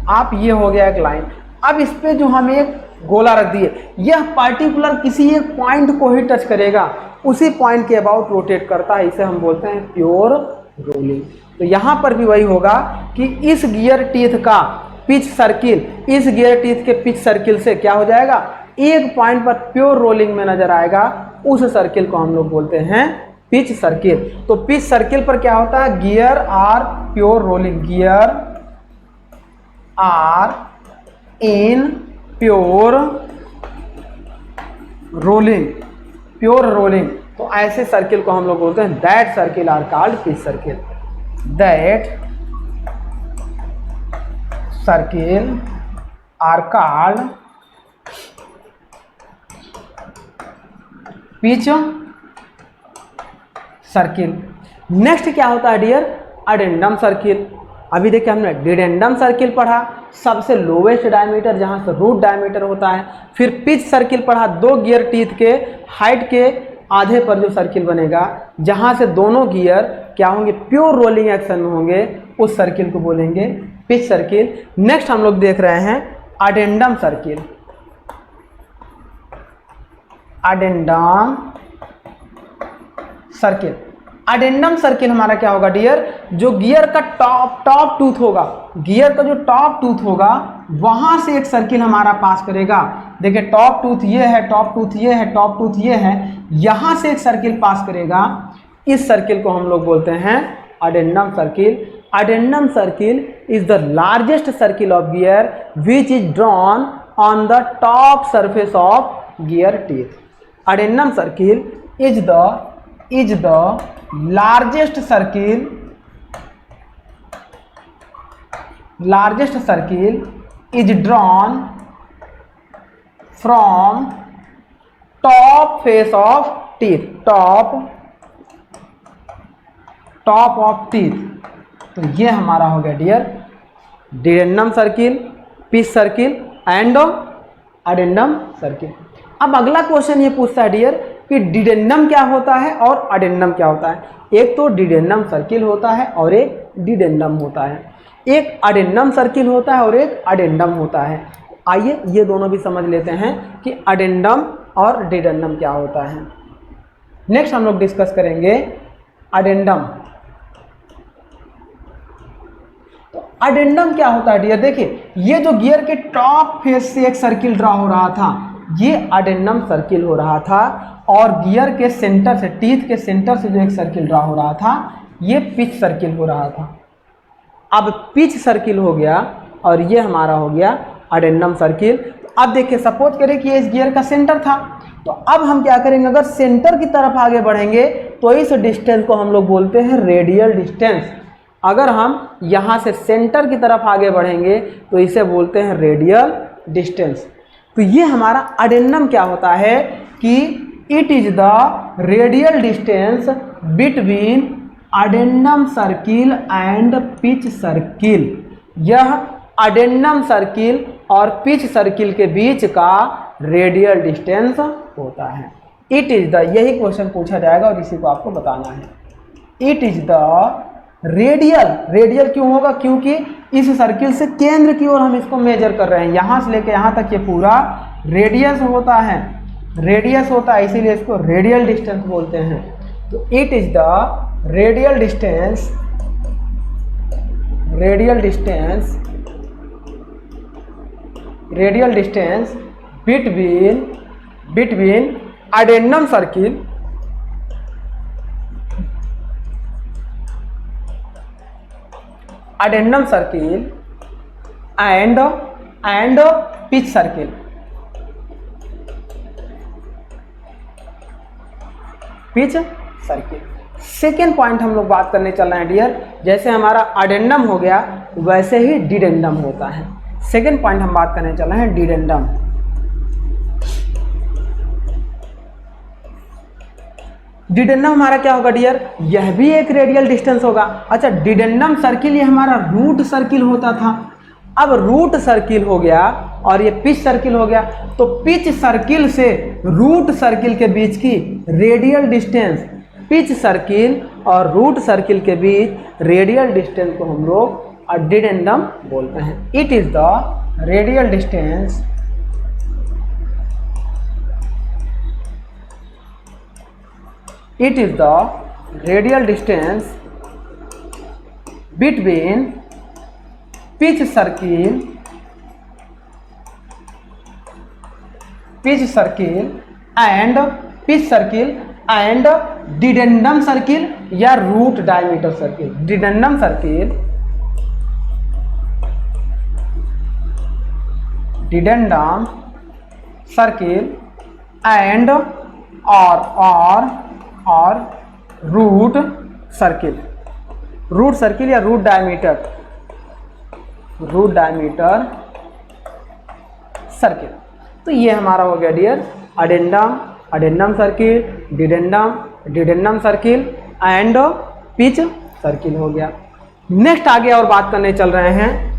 Speaker 1: आप, ये हो गया एक लाइन, अब इस पे जो हम एक गोला रख दिए, यह पर्टिकुलर किसी एक पॉइंट को ही टच करेगा, उसी पॉइंट के अबाउट रोटेट करता है, इसे हम बोलते हैं प्योर रोलिंग। तो यहाँ पर भी वही होगा कि इस गियर टीथ का पिच सर्किल इस गियर टीथ के पिच सर्किल से क्या हो जाएगा, एक पॉइंट पर प्योर रोलिंग में नजर आएगा, उस सर्किल को हम लोग बोलते हैं पिच सर्किल। तो पिच सर्किल पर क्या होता है, gear are pure rolling, gear are in pure rolling, pure rolling. तो ऐसे सर्किल को हम लोग बोलते हैं that circle are called pitch circle. That circle are called pitch circle. Next क्या होता है डियर, अडेंडम सर्किल। अभी देखिए हमने डिडेंडम सर्किल पढ़ा, सबसे लोवेस्ट डायमीटर जहां से रूट डायमीटर होता है। फिर पिच सर्किल पढ़ा, दो गियर टीथ के हाइट के आधे पर जो सर्किल बनेगा, जहां से दोनों गियर क्या होंगे, प्योर रोलिंग एक्शन में होंगे, उस सर्किल को बोलेंगे पिच सर्किल। नेक्स्ट हम लोग देख रहे हैं addendum circle. Addendum circle, addendum circle हमारा क्या होगा डियर, जो गियर का टॉप टूथ होगा, गियर का जो टॉप टूथ होगा वहां से एक सर्किल हमारा पास करेगा। देखिए टॉप टूथ ये है, टॉप टूथ ये है, टॉप टूथ ये है, यहां से एक सर्किल पास करेगा, इस सर्किल को हम लोग बोलते हैं addendum circle. Addendum circle is the largest circle of gear which is drawn on the top surface of gear teeth. Addendum circle is the largest circle is drawn from top face of teeth, top of teeth। तो ये हमारा हो गया dear dedendum circle, pitch circle and addendum circle. अब अगला question ये पूछता है डियर कि डिडेंडम क्या होता है और अडेंडम क्या होता है। एक तो डिडेंडम सर्किल होता है और एक डिडेंडम होता है, एक अडेंडम सर्किल होता है और एक अडेंडम होता है। आइए ये दोनों भी समझ लेते हैं कि अडेंडम और डिडेंडम क्या होता है। नेक्स्ट हम लोग डिस्कस करेंगे अडेंडम। तो अडेंडम क्या होता है डियर, देखिए ये जो गियर के टॉप फेस से एक सर्किल ड्रॉ हो रहा था, ये अडेंडम सर्किल हो रहा था, और गियर के सेंटर से, टीथ के सेंटर से जो एक सर्किल ड्रॉ हो रहा था, ये पिच सर्किल हो रहा था। अब पिच सर्किल हो गया और ये हमारा हो गया अडेंडम सर्किल। तो अब देखिए, सपोज करें कि ये इस गियर का सेंटर था, तो अब हम क्या करेंगे, अगर सेंटर की तरफ आगे बढ़ेंगे तो इस डिस्टेंस को हम लोग बोलते हैं रेडियल डिस्टेंस। अगर हम यहाँ से सेंटर की तरफ आगे बढ़ेंगे तो इसे बोलते हैं रेडियल डिस्टेंस। तो ये हमारा अडेंडम क्या होता है कि it is the radial distance between addendum circle and pitch circle. यह अडेंडम सर्किल और पिच सर्किल के बीच का रेडियल डिस्टेंस होता है। इट इज द, यही क्वेश्चन पूछा जाएगा और इसी को आपको बताना है। It is the radial, radial क्यों होगा, क्योंकि इस सर्किल से केंद्र की ओर हम इसको मेजर कर रहे हैं, यहाँ से लेके यहाँ तक ये पूरा रेडियस होता है, रेडियस होता है, इसीलिए इसको रेडियल डिस्टेंस बोलते हैं। तो it is the radial distance, radial distance, radial distance between addendum circle and pitch circle. Pitch circle. Second point हम लोग बात करने चल रहे हैं डियर, जैसे हमारा अडेंडम हो गया वैसे ही डिडेंडम होता है। सेकेंड पॉइंट हम बात करने चल रहे हैं डिडेंडम। डिडेंडम हमारा क्या होगा डियर, यह भी एक रेडियल डिस्टेंस होगा। अच्छा, डिडेंडम सर्किल ये हमारा रूट सर्किल होता था, अब रूट सर्किल हो गया और ये पिच सर्किल हो गया। तो पिच सर्किल से रूट सर्किल के बीच की रेडियल डिस्टेंस, पिच सर्किल और रूट सर्किल के बीच रेडियल डिस्टेंस को हम लोग डिडेंडम बोलते हैं। It is the radial distance between pitch circle and dedendum circle या root diameter circle. Dedendum circle, and और रूट सर्किल, रूट सर्किल या रूट डायमीटर सर्किल। तो ये हमारा हो गया dear addendum circle, dedendum circle and pitch circle हो गया। नेक्स्ट आगे और बात करने चल रहे हैं।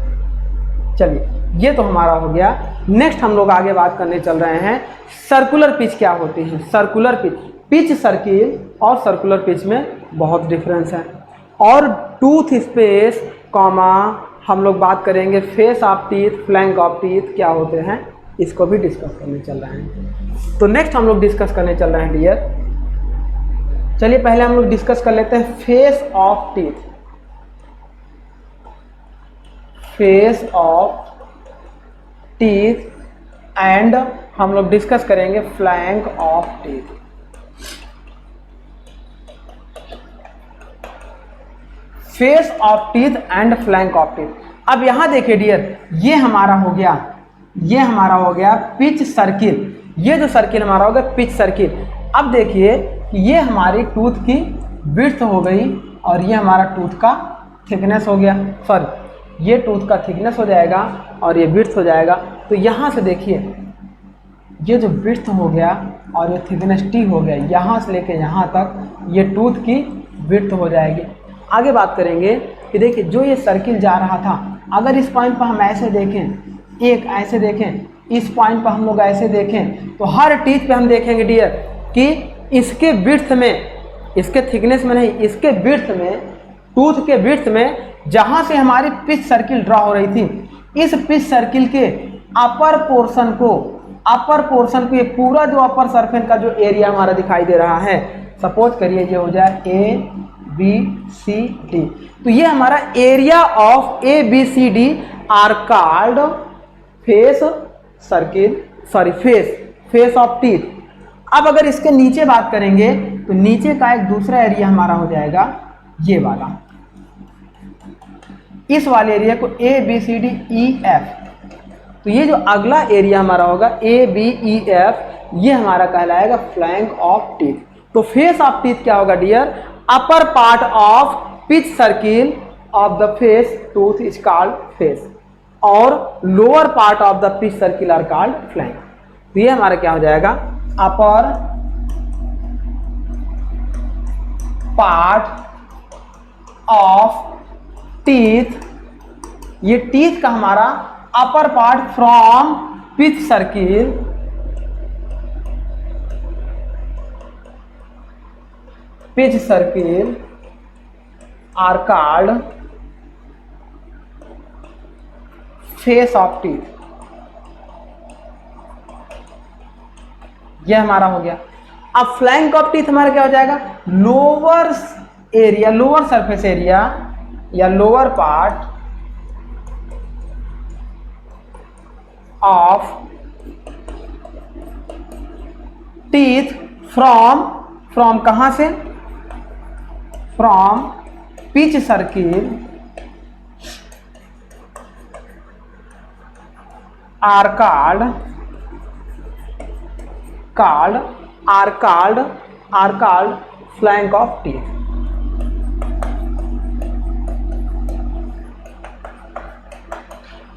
Speaker 1: चलिए, ये तो हमारा हो गया। नेक्स्ट हम लोग आगे बात करने चल रहे हैं सर्कुलर पिच क्या होती है। सर्कुलर पिच, पिच सर्किल और सर्कुलर पिच में बहुत डिफरेंस है। और टूथ स्पेस कॉमा हम लोग बात करेंगे face of teeth, flank of teeth क्या होते हैं, इसको भी डिस्कस करने चल रहे हैं। तो नेक्स्ट हम लोग डिस्कस करने चल रहे हैं डियर। चलिए पहले हम लोग डिस्कस कर लेते हैं face of teeth. Face of teeth and हम लोग डिस्कस करेंगे flank of teeth. Face of teeth and flank of teeth. अब यहां देखिए डियर, ये हमारा हो गया पिच सर्किल। ये जो सर्किल हमारा हो गया पिच सर्किल। अब देखिए कि ये हमारी टूथ की विड्थ हो गई और ये हमारा टूथ का थिकनेस हो गया, सॉरी ये टूथ का थिकनेस हो जाएगा और ये विड्थ हो जाएगा। तो यहाँ से देखिए ये जो विड्थ हो गया और ये थिकनेस टी हो गया, यहाँ से लेके यहाँ तक ये टूथ की विड्थ हो जाएगी। आगे बात करेंगे कि देखिए जो ये सर्किल जा रहा था, अगर इस पॉइंट पर हम ऐसे देखें, एक ऐसे देखें, इस पॉइंट पर हम लोग ऐसे देखें, तो हर टीथ पे हम देखेंगे डियर कि इसके विड्थ में, इसके थिकनेस में नहीं, इसके विड्थ में, टूथ के विड्थ में जहाँ से हमारी पिच सर्किल ड्रा हो रही थी, इस पिच सर्किल के अपर पोर्शन को ये पूरा जो अपर सरफेस का जो एरिया हमारा दिखाई दे रहा है, सपोज करिए ये हो जाए ABCD, तो ये हमारा area of ABCD are called face circle, sorry face of teeth. अब अगर इसके नीचे बात करेंगे तो नीचे का एक दूसरा एरिया हमारा हो जाएगा ये वाला, इस वाले एरिया को A B C D E F. तो ये जो अगला एरिया हमारा होगा ए बी ई एफ, ये हमारा कहलाएगा फ्लैंक ऑफ टीथ। तो फेस ऑफ टीथ क्या होगा dear? Upper part of pitch circle of the face tooth is called face, और lower part of the pitch circle are called flank. तो ये हमारा क्या हो जाएगा? अपर पार्ट ऑफ टीथ, ये टीथ का हमारा upper part from pitch circle are called face of teeth. यह हमारा हो गया। अब फ्लैंक ऑफ टीथ हमारा क्या हो जाएगा? Lower area, lower surface area या lower part of teeth from कहां से? From pitch circle are called flank of teeth.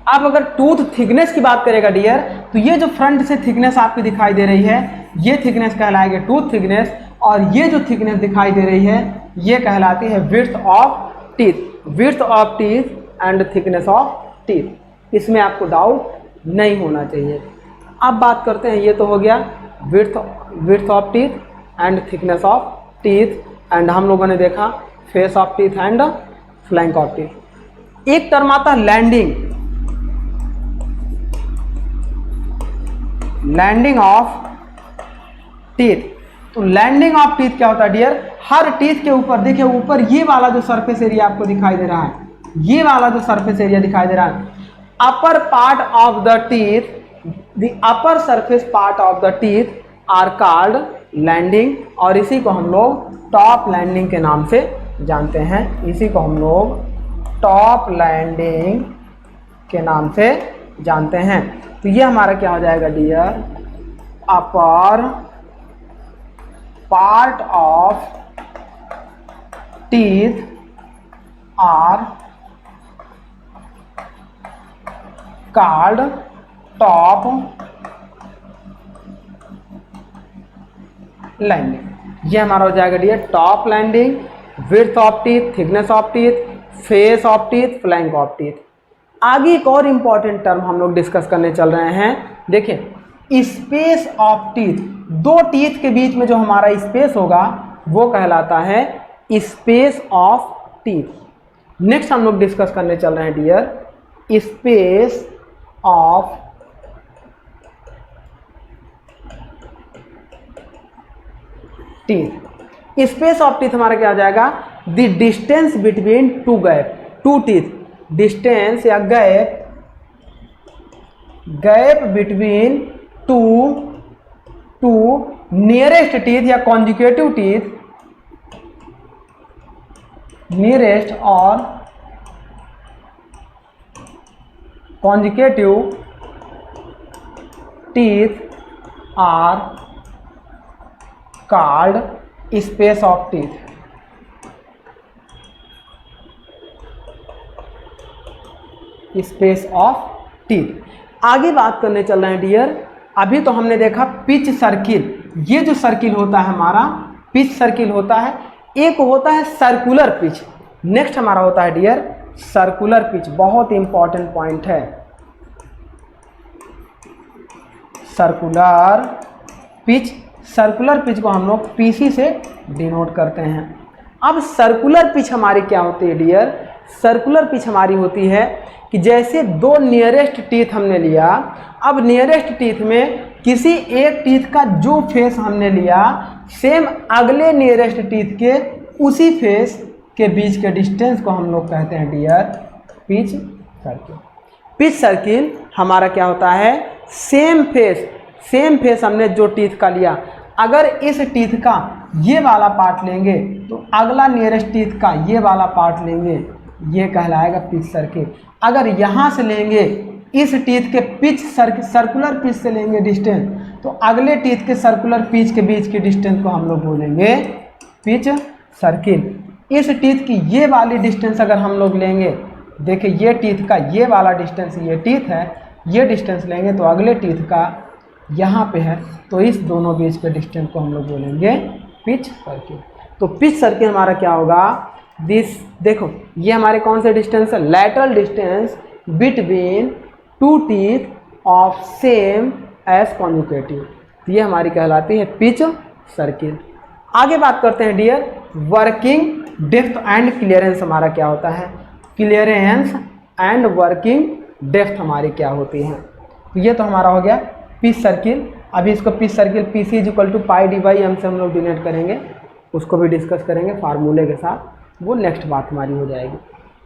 Speaker 1: अब अगर टूथ थिकनेस की बात करेगा डियर, तो ये जो फ्रंट से थिकनेस आपकी दिखाई दे रही है, ये थिकनेस कहलाएगी टूथ थिकनेस, और ये जो थिकनेस दिखाई दे रही है ये कहलाती है width of teeth. Width of teeth and thickness of teeth, इसमें आपको डाउट नहीं होना चाहिए। अब बात करते हैं, ये तो हो गया width of teeth and thickness of teeth, and हम लोगों ने देखा face of teeth and flank of teeth. एक टर्म आता है लैंडिंग ऑफ टीथ। तो लैंडिंग ऑफ टीथ क्या होता है डियर? हर टीथ के ऊपर देखिए, ऊपर ये वाला जो सरफेस एरिया आपको दिखाई दे रहा है, ये वाला जो सरफेस एरिया दिखाई दे रहा है, upper part of the teeth, the upper surface part of the teeth are called landing, और इसी को हम लोग टॉप लैंडिंग के नाम से जानते हैं। इसी को हम लोग टॉप लैंडिंग के नाम से जानते हैं। तो ये हमारा क्या हो जाएगा dear? Upper part of teeth are called top landing. ये हमारा हो जाएगा dear top landing, width of teeth, thickness of teeth, face of teeth, flank of teeth. आगे एक और इंपॉर्टेंट टर्म हम लोग डिस्कस करने चल रहे हैं। देखिए स्पेस ऑफ टीथ, दो टीथ के बीच में जो हमारा स्पेस होगा वो कहलाता है स्पेस ऑफ टीथ। नेक्स्ट हम लोग डिस्कस करने चल रहे हैं dear space of teeth. Space of teeth हमारा क्या हो जाएगा? The distance between two teeth, distance या gap between two nearest teeth या कॉन्जुगेटिव टीथ, नियरेस्ट और conjugative teeth are called space of teeth. Space of teeth. आगे बात करने चल रहे हैं डियर। अभी तो हमने देखा पिच सर्किल, ये जो सर्किल होता है हमारा पिच सर्किल होता है, एक होता है सर्कुलर पिच। नेक्स्ट हमारा होता है डियर सर्कुलर पिच, बहुत इंपॉर्टेंट पॉइंट है। सर्कुलर पिच, सर्कुलर पिच को हम लोग पीसी से डिनोट करते हैं। अब सर्कुलर पिच हमारी क्या होती है डियर? सर्कुलर पिच हमारी होती है कि जैसे दो नियरेस्ट टीथ हमने लिया, अब नियरेस्ट टीथ में किसी एक टीथ का जो फेस हमने लिया, सेम अगले नियरेस्ट टीथ के उसी फेस के बीच के डिस्टेंस को हम लोग कहते हैं dear pitch circle. Pitch circle हमारा क्या होता है? सेम फेस हमने जो टीथ का लिया, अगर इस टीथ का ये वाला पार्ट लेंगे तो अगला नियरेस्ट टीथ का ये वाला पार्ट लेंगे, ये कहलाएगा पिच सर्किल। अगर यहाँ से लेंगे इस टीथ के पिच सर्कुलर पिच से लेंगे डिस्टेंस, तो अगले टीथ के सर्कुलर पिच के बीच की डिस्टेंस को हम लोग बोलेंगे पिच सर्किल। इस टीथ की ये वाली डिस्टेंस अगर हम लोग लेंगे, देखिए ये टीथ का ये वाला डिस्टेंस, ये टीथ है, ये डिस्टेंस लेंगे तो अगले टीथ का यहाँ पे है, तो इस दोनों बीच के डिस्टेंस को हम लोग बोलेंगे पिच सर्किल। तो पिच सर्किल हमारा क्या होगा, दिस देखो ये हमारे कौन से डिस्टेंस है, lateral distance between two teeth of same edge conjugative, तो ये हमारी कहलाती है पिच सर्किल। आगे बात करते हैं dear, working depth and clearance हमारा क्या होता है, क्लियरेंस एंड वर्किंग डेप्थ हमारी क्या होती है। तो ये तो हमारा हो गया पिच सर्किल। अभी इसको pitch circle P C is equal to pi D by M से हम लोग डिनोट करेंगे, उसको भी डिस्कस करेंगे फार्मूले के साथ, वो नेक्स्ट बात हमारी हो जाएगी।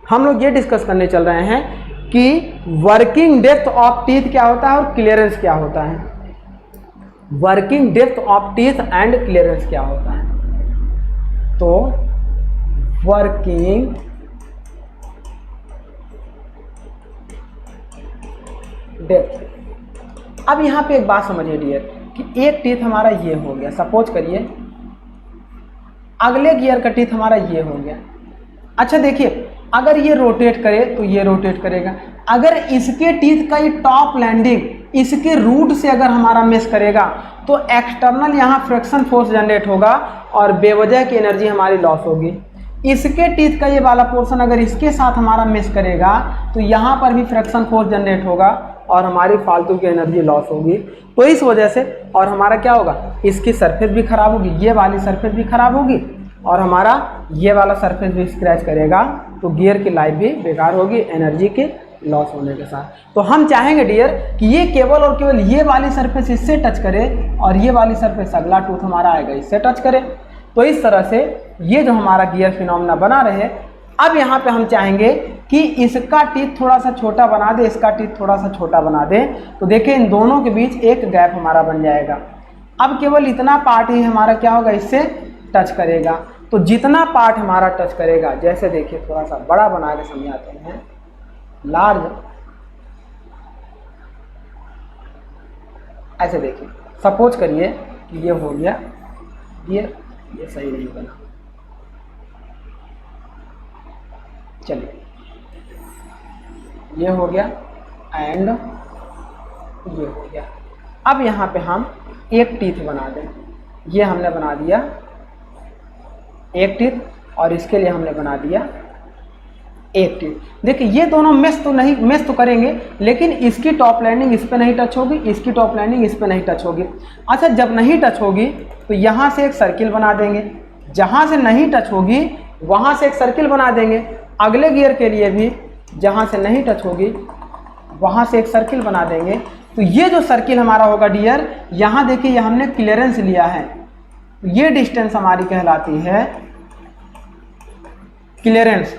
Speaker 1: हम लोग ये डिस्कस करने चल रहे हैं कि वर्किंग डेप्थ ऑफ टीथ क्या होता है और क्लियरेंस क्या होता है। Working depth of teeth and clearance क्या होता है, तो वर्किंग डेप्थ। अब यहाँ पे एक बात समझिए डियर कि एक टीथ हमारा ये हो गया, सपोज करिए अगले गियर का टीथ हमारा ये हो गया। अच्छा देखिए, अगर ये रोटेट करे तो ये रोटेट करेगा, अगर इसके टीथ का ये टॉप लैंडिंग इसके रूट से अगर हमारा मिस करेगा तो एक्सटर्नल यहाँ फ्रिक्शन फोर्स जनरेट होगा और बेवजह की एनर्जी हमारी लॉस होगी। इसके टीथ का ये वाला पोर्शन अगर इसके साथ हमारा मिस करेगा तो यहाँ पर भी फ्रिक्शन फोर्स जनरेट होगा और हमारी फालतू की एनर्जी लॉस होगी। तो इस वजह से और हमारा क्या होगा, इसकी सरफेस भी खराब होगी, ये वाली सरफेस भी खराब होगी और हमारा ये वाला सरफेस भी स्क्रैच करेगा, तो गियर की लाइफ भी बेकार होगी एनर्जी के लॉस होने के साथ। तो हम चाहेंगे डियर कि ये केवल और केवल ये वाली सरफेस इससे टच करे और ये वाली सरफेस अगला टूथ हमारा आएगा इससे टच करे। तो इस तरह से ये जो हमारा गियर फिनोमेना बना रहे। अब यहाँ पे हम चाहेंगे कि इसका टीथ थोड़ा सा छोटा बना दे, इसका टीथ थोड़ा सा छोटा बना दे, तो देखिए इन दोनों के बीच एक गैप हमारा बन जाएगा। अब केवल इतना पार्ट ही हमारा क्या होगा, इससे टच करेगा। तो जितना पार्ट हमारा टच करेगा, जैसे देखिए थोड़ा सा बड़ा बना के समझाते हैं, लार्ज, ऐसे देखिए सपोज करिए कि ये हो गया गियर, ये सही नहीं बना, चलिए ये हो गया एंड ये हो गया। अब यहाँ पे हम एक टीथ बना दें, ये हमने बना दिया एक टीथ और इसके लिए हमने बना दिया एक टीथ। देखिए ये दोनों मेस तो करेंगे, लेकिन इसकी टॉप लैंडिंग इस पे नहीं टच होगी, इसकी टॉप लैंडिंग इस पे नहीं टच होगी। अच्छा जब नहीं टच होगी तो यहाँ से एक सर्किल बना देंगे, जहाँ से नहीं टच होगी वहाँ से एक सर्किल बना देंगे। अगले गियर के लिए भी जहाँ से नहीं टच होगी वहाँ से एक सर्किल बना देंगे। तो ये जो सर्किल हमारा होगा डियर, यहाँ देखिए ये हमने क्लियरेंस लिया है, ये डिस्टेंस हमारी कहलाती है क्लियरेंस।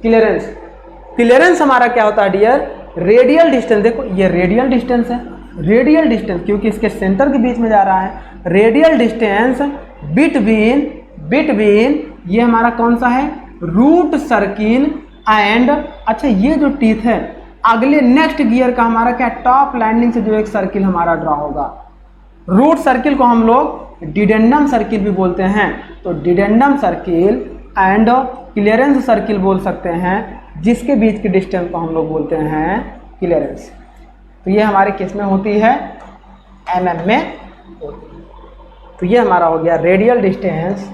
Speaker 1: क्लियरेंस हमारा क्या होता है डियर, रेडियल डिस्टेंस। देखो ये रेडियल डिस्टेंस है, रेडियल डिस्टेंस क्योंकि इसके सेंटर के बीच में जा रहा है। रेडियल डिस्टेंस बिटवीन ये हमारा कौन सा है, रूट सर्किल एंड, अच्छा ये जो टीथ है अगले नेक्स्ट गियर का हमारा क्या, टॉप लैंडिंग से जो एक सर्किल हमारा ड्रॉ होगा। रूट सर्किल को हम लोग डिडेंडम सर्किल भी बोलते हैं, तो डिडेंडम सर्किल एंड क्लियरेंस सर्किल बोल सकते हैं, जिसके बीच की डिस्टेंस को हम लोग बोलते हैं क्लियरेंस। तो ये हमारे केस में होती है mm में होती है। तो ये हमारा हो गया radial distance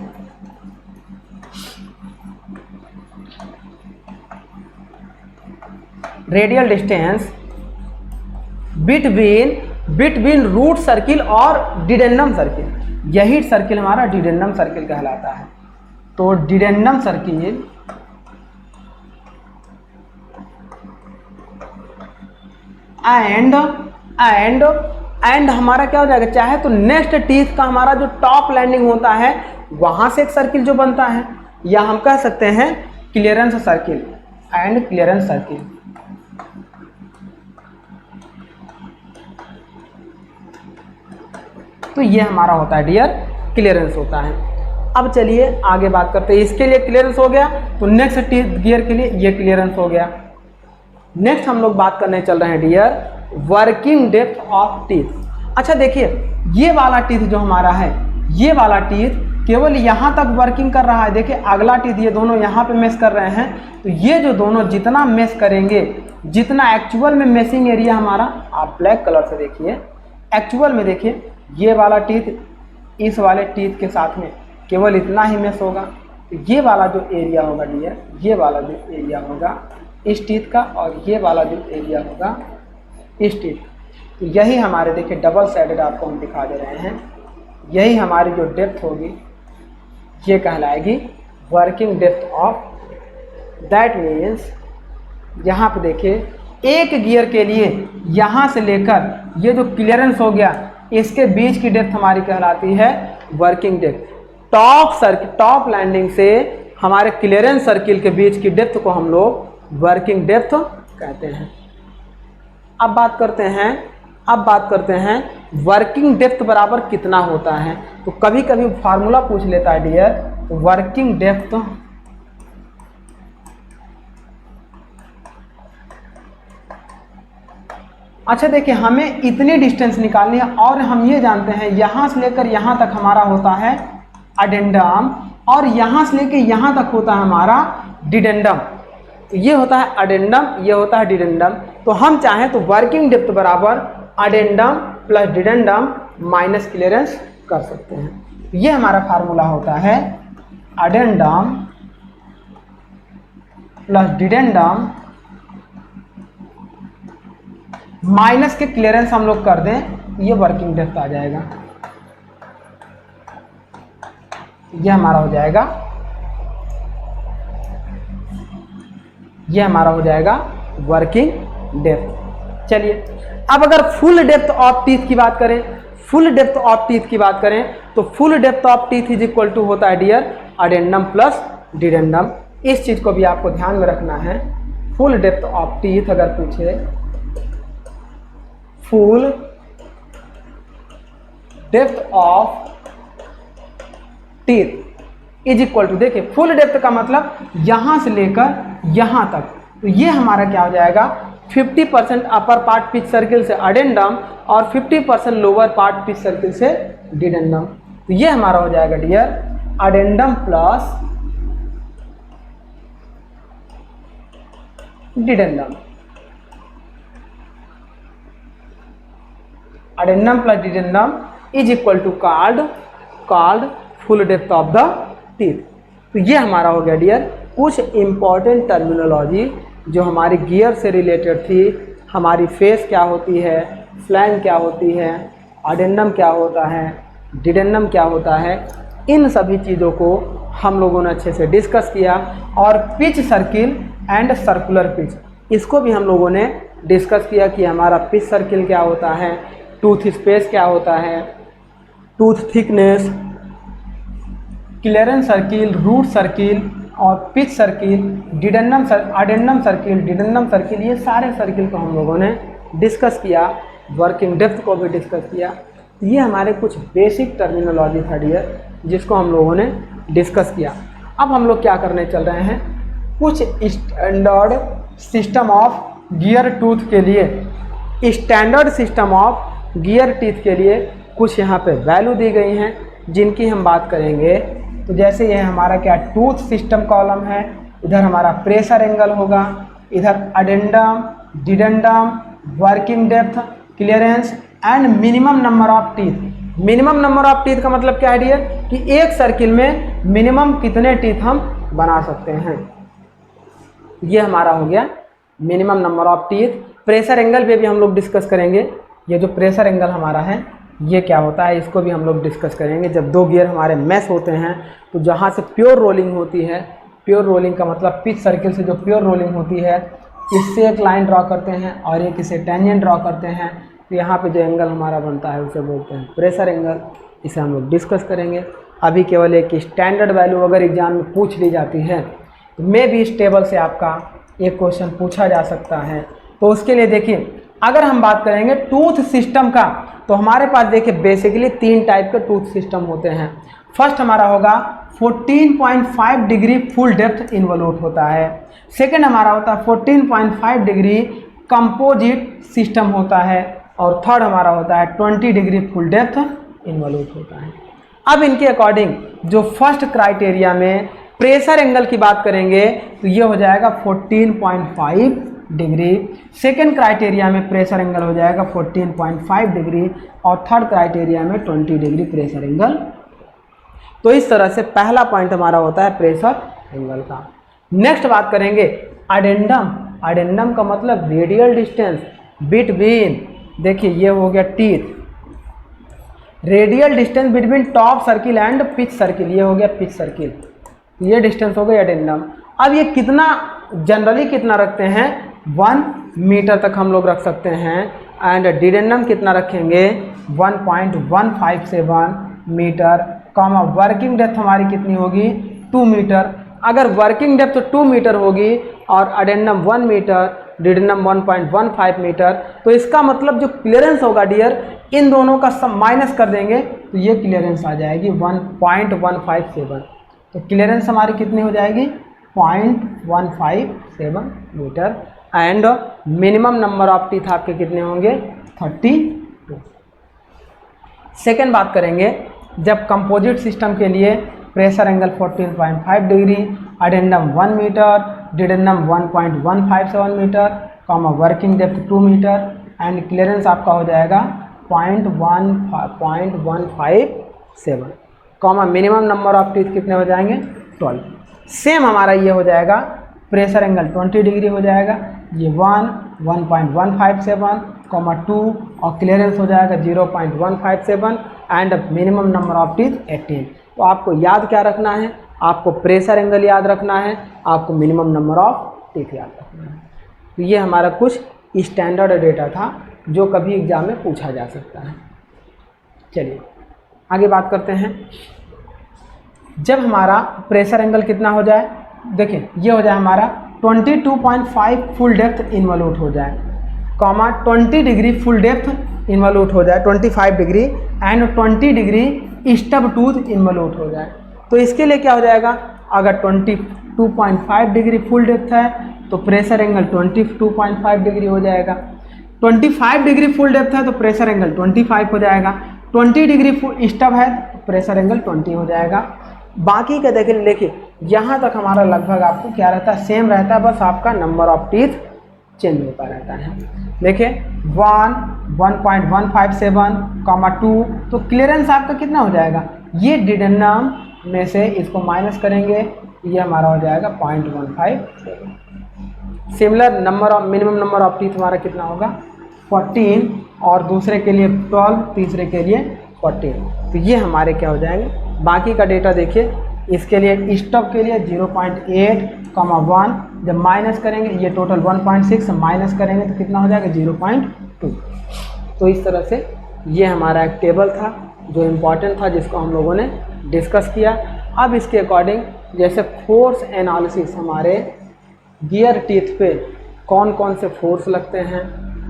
Speaker 1: between root circle और डिडेंडम सर्किल। यही सर्किल हमारा डिडेंडम सर्किल कहलाता है। तो डिडेंडम सर्किल एंड हमारा क्या हो जाएगा, चाहे तो नेक्स्ट टीथ का हमारा जो टॉप लैंडिंग होता है वहां से एक सर्किल जो बनता है, या हम कह सकते हैं clearance circle and clearance circle. तो ये हमारा होता है डियर क्लियरेंस होता है। अब चलिए आगे बात करते हैं। इसके लिए क्लियरेंस हो गया, तो नेक्स्ट टीथ गियर के लिए ये क्लियरेंस हो गया। नेक्स्ट हम लोग बात करने चल रहे हैं dear working depth of teeth. अच्छा देखिए, ये वाला टीथ जो हमारा है, ये वाला टीथ केवल यहाँ तक वर्किंग कर रहा है। देखिए अगला टीथ ये दोनों यहाँ पे मेश कर रहे हैं, तो ये जो दोनों जितना मेश करेंगे, जितना एक्चुअल में मेशिंग एरिया हमारा, आप ब्लैक कलर से देखिए, एक्चुअल में देखिए ये वाला टीथ इस वाले टीथ के साथ में केवल इतना ही मेश होगा। तो ये वाला जो एरिया होगा डियर, ये वाला जो एरिया होगा इस टीथ का, और ये वाला जो एरिया होगा इस टीथ, तो यही हमारे देखिए डबल साइडेड आपको हम दिखा दे रहे हैं, यही हमारी जो डेप्थ होगी ये कहलाएगी working depth of. That means यहाँ पे देखिए एक गियर के लिए यहाँ से लेकर ये जो क्लियरेंस हो गया, इसके बीच की डेप्थ हमारी कहलाती है वर्किंग डेप्थ। टॉप लैंडिंग से हमारे क्लियरेंस सर्किल के बीच की डेप्थ को हम लोग वर्किंग डेप्थ कहते हैं। अब बात करते हैं वर्किंग डेप्थ बराबर कितना होता है। तो कभी कभी फार्मूला पूछ लेता है डियर, तो वर्किंग डेप्थ अच्छा देखिए, हमें इतनी डिस्टेंस निकालनी है और हम ये जानते हैं यहाँ से लेकर यहाँ तक हमारा होता है अडेंडम, और यहाँ से लेकर यहाँ तक होता है हमारा डिडेंडम। तो ये होता है अडेंडम, ये होता है डिडेंडम। तो हम चाहें तो वर्किंग डेप्थ बराबर अडेंडम प्लस डिडेंडम माइनस क्लियरेंस कर सकते हैं। ये हमारा फार्मूला होता है अडेंडम प्लस डिडेंडम माइनस के क्लियरेंस हम लोग कर दें, ये वर्किंग डेप्थ आ जाएगा। ये हमारा हो जाएगा, ये हमारा हो जाएगा वर्किंग डेप्थ। चलिए अब अगर फुल डेप्थ ऑफ टीथ की बात करें, तो full depth of teeth is equal to होता है डियर अडेंडम प्लस डिडेंडम। इस चीज को भी आपको ध्यान में रखना है। फुल डेप्थ ऑफ टीथ अगर पूछे, full depth of teeth is equal to, देखिए फुल डेप्थ का मतलब यहां से लेकर यहां तक, तो ये हमारा क्या हो जाएगा 50% अपर पार्ट पिच सर्किल से अडेंडम और 50% लोअर पार्ट पिच सर्किल से डिडेंडम। तो ये हमारा हो जाएगा dear addendum plus dedendum. Addendum plus dedendum is equal to called full depth of the teeth. तो ये हमारा हो गया डियर कुछ इंपॉर्टेंट टर्मिनोलॉजी जो हमारी गियर से रिलेटेड थी। हमारी फेस क्या होती है, फ्लैंग क्या होती है, अडेंडम क्या होता है, डिडेंडम क्या होता है, इन सभी चीज़ों को हम लोगों ने अच्छे से डिस्कस किया। और pitch circle and circular pitch, इसको भी हम लोगों ने डिस्कस किया कि हमारा पिच सर्किल क्या होता है, टूथ स्पेस क्या होता है, tooth thickness, clearance circle, root circle और pitch circle, addendum circle, dedendum circle, ये सारे सर्किल को हम लोगों ने डिस्कस किया। वर्किंग डेप्थ को भी डिस्कस किया। ये हमारे कुछ बेसिक टर्मिनोलॉजी था डियर, जिसको हम लोगों ने डिस्कस किया। अब हम लोग क्या करने चल रहे हैं, कुछ standard system of gear tooth के लिए, standard system of gear teeth के लिए कुछ यहाँ पे वैल्यू दी गई हैं जिनकी हम बात करेंगे। तो जैसे ये हमारा क्या टूथ सिस्टम कॉलम है, इधर हमारा प्रेशर एंगल होगा, इधर addendum, dedendum, working depth, clearance and minimum number of teeth. Minimum number of teeth का मतलब क्या है डियर कि एक सर्किल में मिनिमम कितने टीथ हम बना सकते हैं। ये हमारा हो गया minimum number of teeth. Pressure angle पे भी हम लोग डिस्कस करेंगे। ये जो प्रेशर एंगल हमारा है ये क्या होता है, इसको भी हम लोग डिस्कस करेंगे। जब दो गियर हमारे मैश होते हैं तो जहाँ से प्योर रोलिंग होती है, प्योर रोलिंग का मतलब पिच सर्किल से जो प्योर रोलिंग होती है, इससे एक लाइन ड्रॉ करते हैं और एक इसे टेंजेंट ड्रॉ करते हैं, तो यहाँ पे जो एंगल हमारा बनता है उसे बोलते हैं प्रेशर एंगल। इसे हम लोग डिस्कस करेंगे। अभी केवल एक स्टैंडर्ड वैल्यू अगर एग्जाम में पूछ ली जाती है तो मे भी इस टेबल से आपका एक क्वेश्चन पूछा जा सकता है। तो उसके लिए देखिए, अगर हम बात करेंगे टूथ सिस्टम का, तो हमारे पास देखिए बेसिकली 3 टाइप के टूथ सिस्टम होते हैं। फर्स्ट हमारा होगा 14.5 डिग्री फुल डेप्थ इन्वॉल्यूट होता है। सेकेंड हमारा होता है 14.5 डिग्री कंपोजिट सिस्टम होता है। और थर्ड हमारा होता है 20 डिग्री फुल डेप्थ इन्वॉल्यूट होता है। अब इनके अकॉर्डिंग जो फर्स्ट क्राइटेरिया में प्रेशर एंगल की बात करेंगे तो ये हो जाएगा 14.5 डिग्री। सेकेंड क्राइटेरिया में प्रेशर एंगल हो जाएगा 14.5 डिग्री और थर्ड क्राइटेरिया में 20 डिग्री प्रेशर एंगल। तो इस तरह से पहला पॉइंट हमारा होता है प्रेशर एंगल का। नेक्स्ट बात करेंगे अडेंडम। अडेंडम का मतलब रेडियल डिस्टेंस बिटवीन, देखिए ये हो गया teeth, radial distance between top circle and pitch circle, ये हो गया पिच सर्किल, ये डिस्टेंस हो गया एडेंडम। अब ये कितना जनरली कितना रखते हैं 1 मीटर तक हम लोग रख सकते हैं एंड डिडेंडम कितना रखेंगे 1.157 मीटर, कॉमा वर्किंग डेप्थ हमारी कितनी होगी 2 मीटर। अगर वर्किंग डेप्थ 2 मीटर होगी और अडेंडम 1 मीटर, डिडेंडम 1.15 मीटर, तो इसका मतलब जो क्लियरेंस होगा डियर इन दोनों का सब माइनस कर देंगे तो ये क्लियरेंस आ जाएगी 1.157। तो क्लियरेंस हमारी कितनी हो जाएगी 0.157 metre and minimum number of teeth आपके कितने होंगे 32। सेकेंड बात करेंगे जब कंपोजिट सिस्टम के लिए pressure angle 14.5 degree, addendum 1 metre, dedendum 1.157 metre, comma working depth 2 metre and clearance आपका हो जाएगा 0.157, comma minimum number of teeth कितने हो जाएंगे 12। सेम हमारा ये हो जाएगा प्रेशर एंगल 20 डिग्री हो जाएगा, ये 1.157, कॉमा 2 और क्लियरेंस हो जाएगा 0.157 and minimum number of teeth 18। तो आपको याद क्या रखना है, आपको प्रेशर एंगल याद रखना है, आपको मिनिमम नंबर ऑफ टीथ याद रखना है। तो ये हमारा कुछ स्टैंडर्ड डेटा था जो कभी एग्जाम में पूछा जा सकता है। चलिए आगे बात करते हैं। जब हमारा प्रेशर एंगल कितना हो जाए, देखिए ये हो जाए हमारा 22.5 फुल डेप्थ इन्वॉल्यूट हो जाए, comma 20 degree full depth involute हो जाए 25 degree and 20 degree stub tooth involute हो जाए। तो इसके लिए क्या हो जाएगा, अगर 22.5 डिग्री फुल डेप्थ है तो प्रेशर एंगल 22.5 डिग्री हो जाएगा, 25 डिग्री फुल डेप्थ है तो प्रेशर एंगल 25 हो जाएगा, 20 डिग्री फुल स्टब है तो प्रेशर एंगल 20 हो जाएगा। बाकी का देखिए यहाँ तक हमारा लगभग आपको क्या रहता है सेम रहता है, बस आपका नंबर ऑफ टीथ चेंज होता रहता है। देखिए 1, 1.157, 2, तो क्लियरेंस आपका कितना हो जाएगा, ये डिडेंडम में से इसको माइनस करेंगे, ये हमारा हो जाएगा 0.157। Similar number of minimum number of teeth हमारा कितना होगा 14 और दूसरे के लिए 12, तीसरे के लिए 14। तो ये हमारे क्या हो जाएंगे। बाकी का डेटा देखिए, इसके लिए स्टॉप के लिए 0.8, 1 जब माइनस करेंगे ये टोटल 1.6 माइनस करेंगे तो कितना हो जाएगा 0.2। तो इस तरह से ये हमारा एक टेबल था जो इम्पॉर्टेंट था जिसको हम लोगों ने डिस्कस किया। अब इसके अकॉर्डिंग जैसे फोर्स एनालिसिस, हमारे गियर टीथ पे कौन कौन से फोर्स लगते हैं,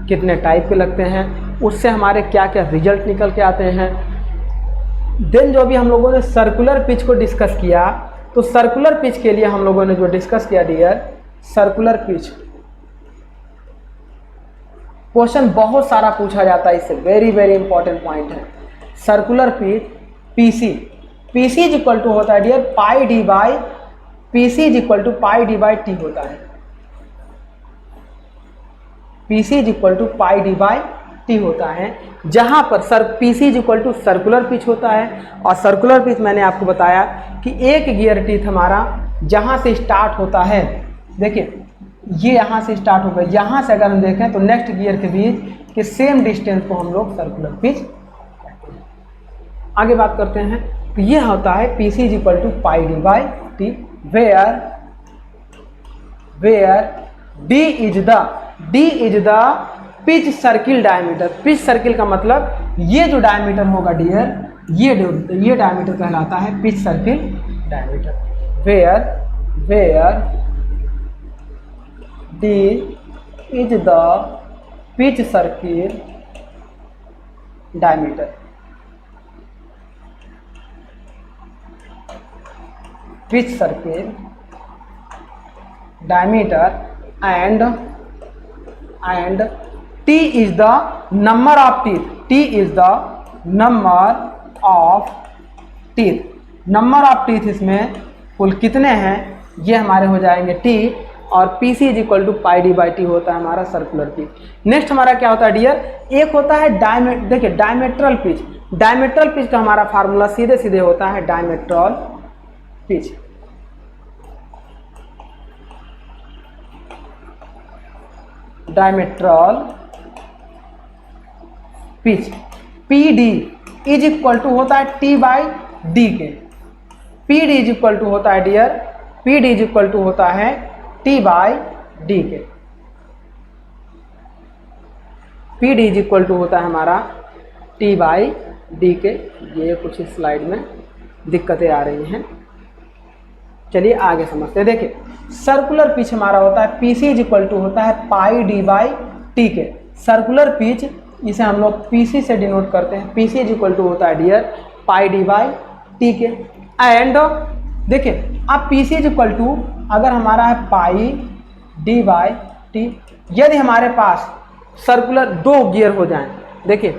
Speaker 1: कितने टाइप के लगते हैं, उससे हमारे क्या क्या रिजल्ट निकल के आते हैं। देन जो भी हम लोगों ने सर्कुलर पिच को डिस्कस किया, तो सर्कुलर पिच के लिए हम लोगों ने जो डिस्कस किया डियर, सर्कुलर पिच क्वेश्चन बहुत सारा पूछा जाता है, इससे वेरी वेरी इंपॉर्टेंट पॉइंट है। Circular pitch PC, PC is equal to होता है dear pi D by, PC is equal to pi D by T होता है, PC is equal to pi D by T होता है, जहां पर PC is equal to circular pitch होता है। और सर्कुलर पिच मैंने आपको बताया कि एक गियर टीथ हमारा जहां से स्टार्ट होता है, देखिए ये यहाँ से स्टार्ट होगा, यहाँ से अगर हम देखें तो नेक्स्ट गियर के बीच के सेम डिस्टेंस को हम लोग सर्कुलर पिच कहते हैं। आगे बात करते हैं, तो ये होता है PC is equal to pi D by T, where D is the pitch circle diameter. Pitch circle का मतलब ये जो डायमीटर होगा डियर, ये डायमीटर कहलाता है pitch circle diameter. Where D is the pitch circle diameter. Pitch circle diameter and T is the number of teeth. T is the number of teeth. Number of teeth इसमें कुल कितने हैं ये हमारे हो जाएंगे T, और PC is equal to pi D by T होता है हमारा सर्कुलर पिच। नेक्स्ट हमारा क्या होता है डियर, एक होता है देखिए डायमेट्रल पिच। डायमेट्रल पिच का हमारा फार्मूला सीधे सीधे होता है diametral pitch. Diametral pitch PD is equal to होता है T बाई डी के। PD इज इक्वल टू होता है dear, PD is equal to होता है T बाई डी के। PD इज इक्वल टू होता है हमारा T बाई डी के। ये कुछ इस स्लाइड में दिक्कतें आ रही हैं, चलिए आगे समझते हैं। देखिए सर्कुलर पिच हमारा होता है PC इज इक्वल टू होता है पाई डी बाई टी के। सर्कुलर पिच इसे हम लोग PC से डिनोट करते हैं। PC इज इक्वल टू होता है dear pi D by T के। एंड देखिए अब PC इज इक्वल टू अगर हमारा है पाई डी बाई टी, यदि हमारे पास सर्कुलर दो गियर हो जाएं, देखिए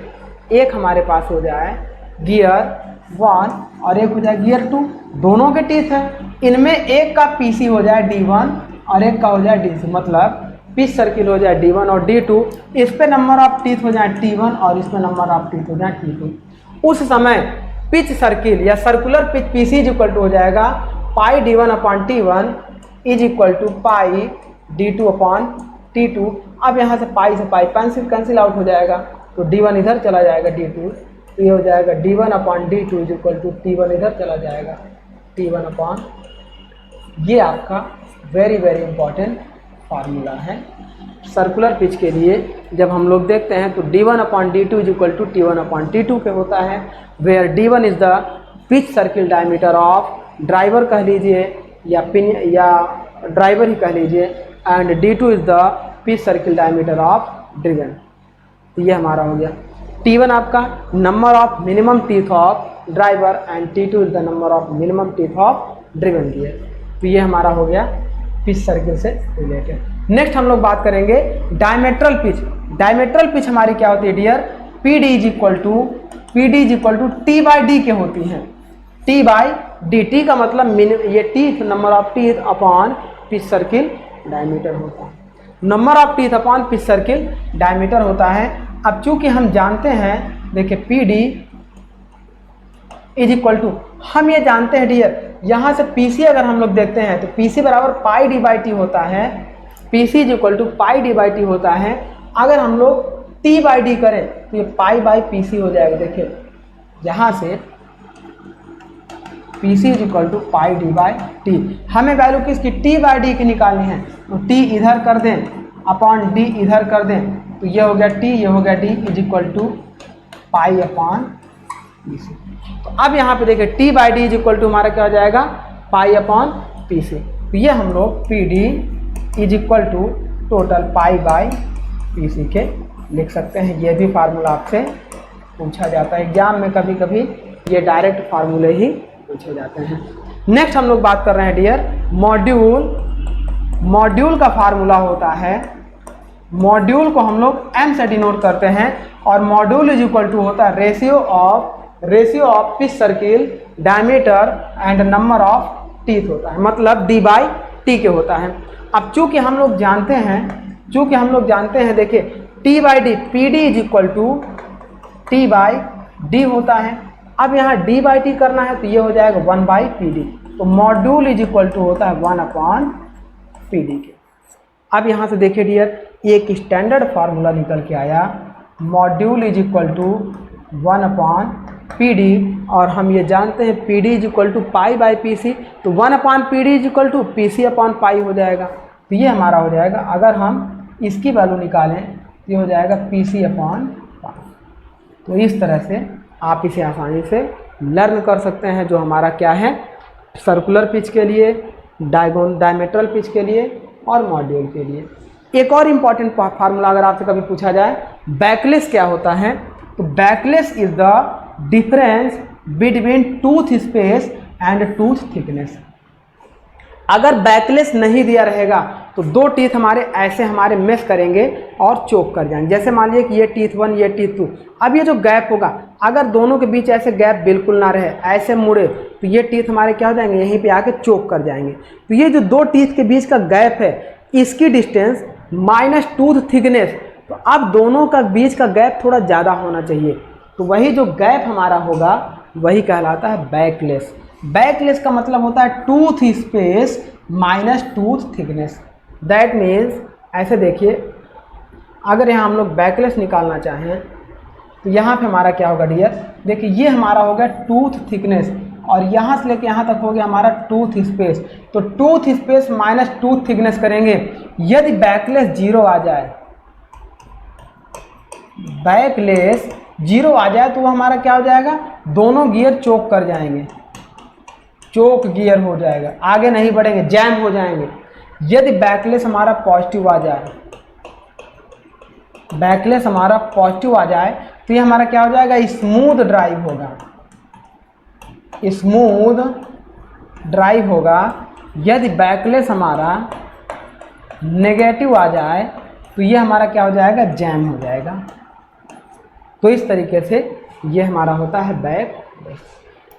Speaker 1: एक हमारे पास हो जाए गियर 1 और एक हो जाए गियर 2, दोनों के टीथ हैं, इनमें एक का PC हो जाए D1 और एक का हो जाए D2, मतलब पिच सर्किल हो जाए D1 और D2, इस पे नंबर ऑफ टीथ हो जाए T1 और इस पे नंबर ऑफ टीथ हो जाए T2। उस समय पिच सर्किल या circular pitch PC is equal to हो जाएगा pi D1 upon T1 is equal to pi D2 upon T2। अब यहाँ से पाई कैंसिल आउट हो जाएगा, तो D1 इधर चला जाएगा D2, तो ये हो जाएगा D1 upon D2 is equal to T1 इधर चला जाएगा T1 अपॉन। ये आपका वेरी वेरी इंपॉर्टेंट फार्मूला है सर्कुलर पिच के लिए। जब हम लोग देखते हैं तो D1 upon D2 is equal to T1 upon T2 के होता है, where D1 is the pitch circle diameter of driver कह लीजिए या पिन या ड्राइवर ही कह लीजिए, and D2 is the pitch circle diameter of driven. तो ये हमारा हो गया T1 आपका number of minimum teeth of driver and T2 is the number of minimum teeth of driven gear. तो ये हमारा हो गया पिच सर्किल से रिलेटेड। नेक्स्ट हम लोग बात करेंगे डायमेट्रल पिच। डायमेट्रल पिच हमारी क्या होती है dear, PD is equal to T by D के होती हैं। T बाई डी, टी का मतलब ये teeth number of teeth upon pitch circle diameter होता है। Number of teeth upon pitch circle diameter होता है। अब चूंकि हम जानते हैं, देखिए PD इज इक्वल टू, हम ये जानते हैं डियर, यहाँ से PC अगर हम लोग देखते हैं तो PC बराबर पाई डी बाई टी होता है। PC is equal to pi D by T होता है। अगर हम लोग T बाई डी करें तो ये पाई बाई PC हो जाएगा। देखिए यहाँ से PC is equal to pi D by T. हमें वैल्यू किसकी T बाई डी की निकालनी है, तो T इधर कर दें अपॉन D इधर कर दें, तो ये हो गया T, ये हो गया D is equal to pi upon PC। तो अब यहाँ पे देखिए T by D is equal to हमारा क्या हो जाएगा पाई अपॉन PC। तो ये हम लोग PD is equal to total pi by PC के लिख सकते हैं। ये भी फार्मूला आपसे पूछा जाता है एग्जाम में, कभी कभी ये डायरेक्ट फार्मूले ही पूछे जाते हैं। नेक्स्ट हम लोग बात कर रहे हैं डियर मॉड्यूल। मॉड्यूल का फार्मूला होता है, मॉड्यूल को हम लोग M से डिनोट करते हैं, और मॉड्यूल इज इक्वल टू होता है ratio of pitch circle diameter and number of teeth होता है, मतलब D बाई टी के होता है। अब चूंकि हम लोग जानते हैं देखिए T by D, PD is equal to T by D होता है। अब यहाँ D बाई टी करना है तो ये हो जाएगा 1 बाई PD, तो मॉड्यूल इज इक्वल टू होता है 1 अपॉन PD के। अब यहाँ से देखिए डियर एक स्टैंडर्ड फार्मूला निकल के आया, module is equal to 1 upon PD, और हम ये जानते हैं PD is equal to pi by PC, तो 1 upon PD is equal to PC upon pi हो जाएगा। तो ये हमारा हो जाएगा, अगर हम इसकी वैल्यू निकालें तो ये हो जाएगा PC अपॉन पाई। तो इस तरह से आप इसे आसानी से लर्न कर सकते हैं, जो हमारा क्या है सर्कुलर पिच के लिए, डायमेट्रल पिच के लिए और मॉड्यूल के लिए। एक और इम्पॉर्टेंट फार्मूला अगर आपसे कभी पूछा जाए, बैकलेस क्या होता है, तो backless is the difference between tooth space and tooth thickness. अगर बैकलेस नहीं दिया रहेगा तो दो टीथ हमारे ऐसे हमारे मिस करेंगे और चोक कर जाएंगे। जैसे मान लीजिए कि ये टीथ 1 ये टीथ 2, अब ये जो गैप होगा अगर दोनों के बीच ऐसे गैप बिल्कुल ना रहे, ऐसे मुड़े, तो ये टीथ हमारे क्या हो जाएंगे, यहीं पे आके चोक कर जाएंगे। तो ये जो दो टीथ के बीच का गैप है इसकी डिस्टेंस माइनस टूथ थिकनेस, तो अब दोनों का बीच का गैप थोड़ा ज़्यादा होना चाहिए। तो वही जो गैप हमारा होगा वही कहलाता है बैकलेस। बैकलेस का मतलब होता है tooth space minus tooth thickness. That means ऐसे देखिए, अगर यहाँ हम लोग बैकलेस निकालना चाहें तो यहाँ पे हमारा क्या होगा डियर, देखिए ये हमारा हो गया टूथ थिकनेस और यहाँ से लेके यहाँ तक हो गया हमारा टूथ स्पेस। तो tooth space minus tooth thickness करेंगे, यदि बैकलेस 0 आ जाए, बैकलेस 0 आ जाए तो वो हमारा क्या हो जाएगा, दोनों गियर चोक कर जाएंगे, चोक गियर हो जाएगा, आगे नहीं बढ़ेंगे, जैम हो जाएंगे। यदि बैकलेस हमारा पॉजिटिव आ जाए, बैकलेस हमारा पॉजिटिव आ जाए तो ये हमारा क्या हो जाएगा, स्मूथ ड्राइव होगा, स्मूथ ड्राइव होगा। यदि बैकलेस हमारा नेगेटिव आ जाए तो ये हमारा क्या हो जाएगा, जैम हो जाएगा। तो इस तरीके से ये हमारा होता है बैकलेस।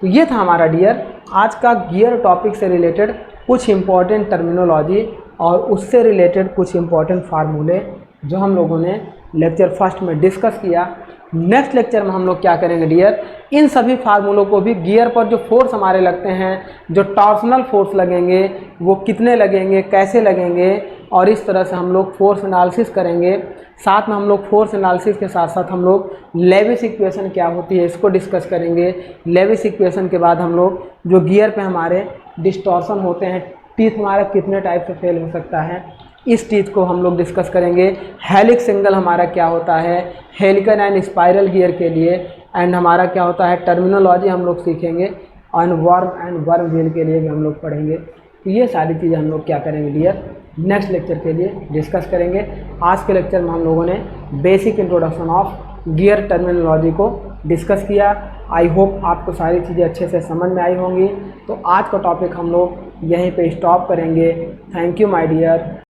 Speaker 1: तो ये था हमारा डियर आज का गियर टॉपिक से रिलेटेड कुछ इम्पॉर्टेंट टर्मिनोलॉजी और उससे रिलेटेड कुछ इम्पॉर्टेंट फार्मूले जो हम लोगों ने लेक्चर फर्स्ट में डिस्कस किया। नेक्स्ट लेक्चर में हम लोग क्या करेंगे डियर, इन सभी फार्मूलों को भी, गियर पर जो फोर्स हमारे लगते हैं, जो टॉर्सनल फोर्स लगेंगे वो कितने लगेंगे, कैसे लगेंगे, और इस तरह से हम लोग फोर्स एनालिसिस करेंगे। साथ में हम लोग फोर्स एनालिसिस के साथ साथ हम लोग लेविस इक्वेशन क्या होती है इसको डिस्कस करेंगे। लेविस इक्वेशन के बाद हम लोग जो गियर पे हमारे डिस्टॉर्शन होते हैं, टीथ हमारा कितने टाइप से फेल हो सकता है, इस टीथ को हम लोग डिस्कस करेंगे। हेलिक्स एंगल हमारा क्या होता है हेलिकल एंड स्पाइरल गियर के लिए, एंड हमारा क्या होता है टर्मिनोलॉजी हम लोग सीखेंगे, एंड वर्म व्हील के लिए भी हम लोग पढ़ेंगे। तो ये सारी चीज़ें हम लोग क्या करेंगे डियर नेक्स्ट लेक्चर के लिए डिस्कस करेंगे। आज के लेक्चर में हम लोगों ने basic introduction of gear terminology को डिस्कस किया। आई होप आपको सारी चीज़ें अच्छे से समझ में आई होंगी। तो आज का टॉपिक हम लोग यहीं पे स्टॉप करेंगे। Thank you my dear.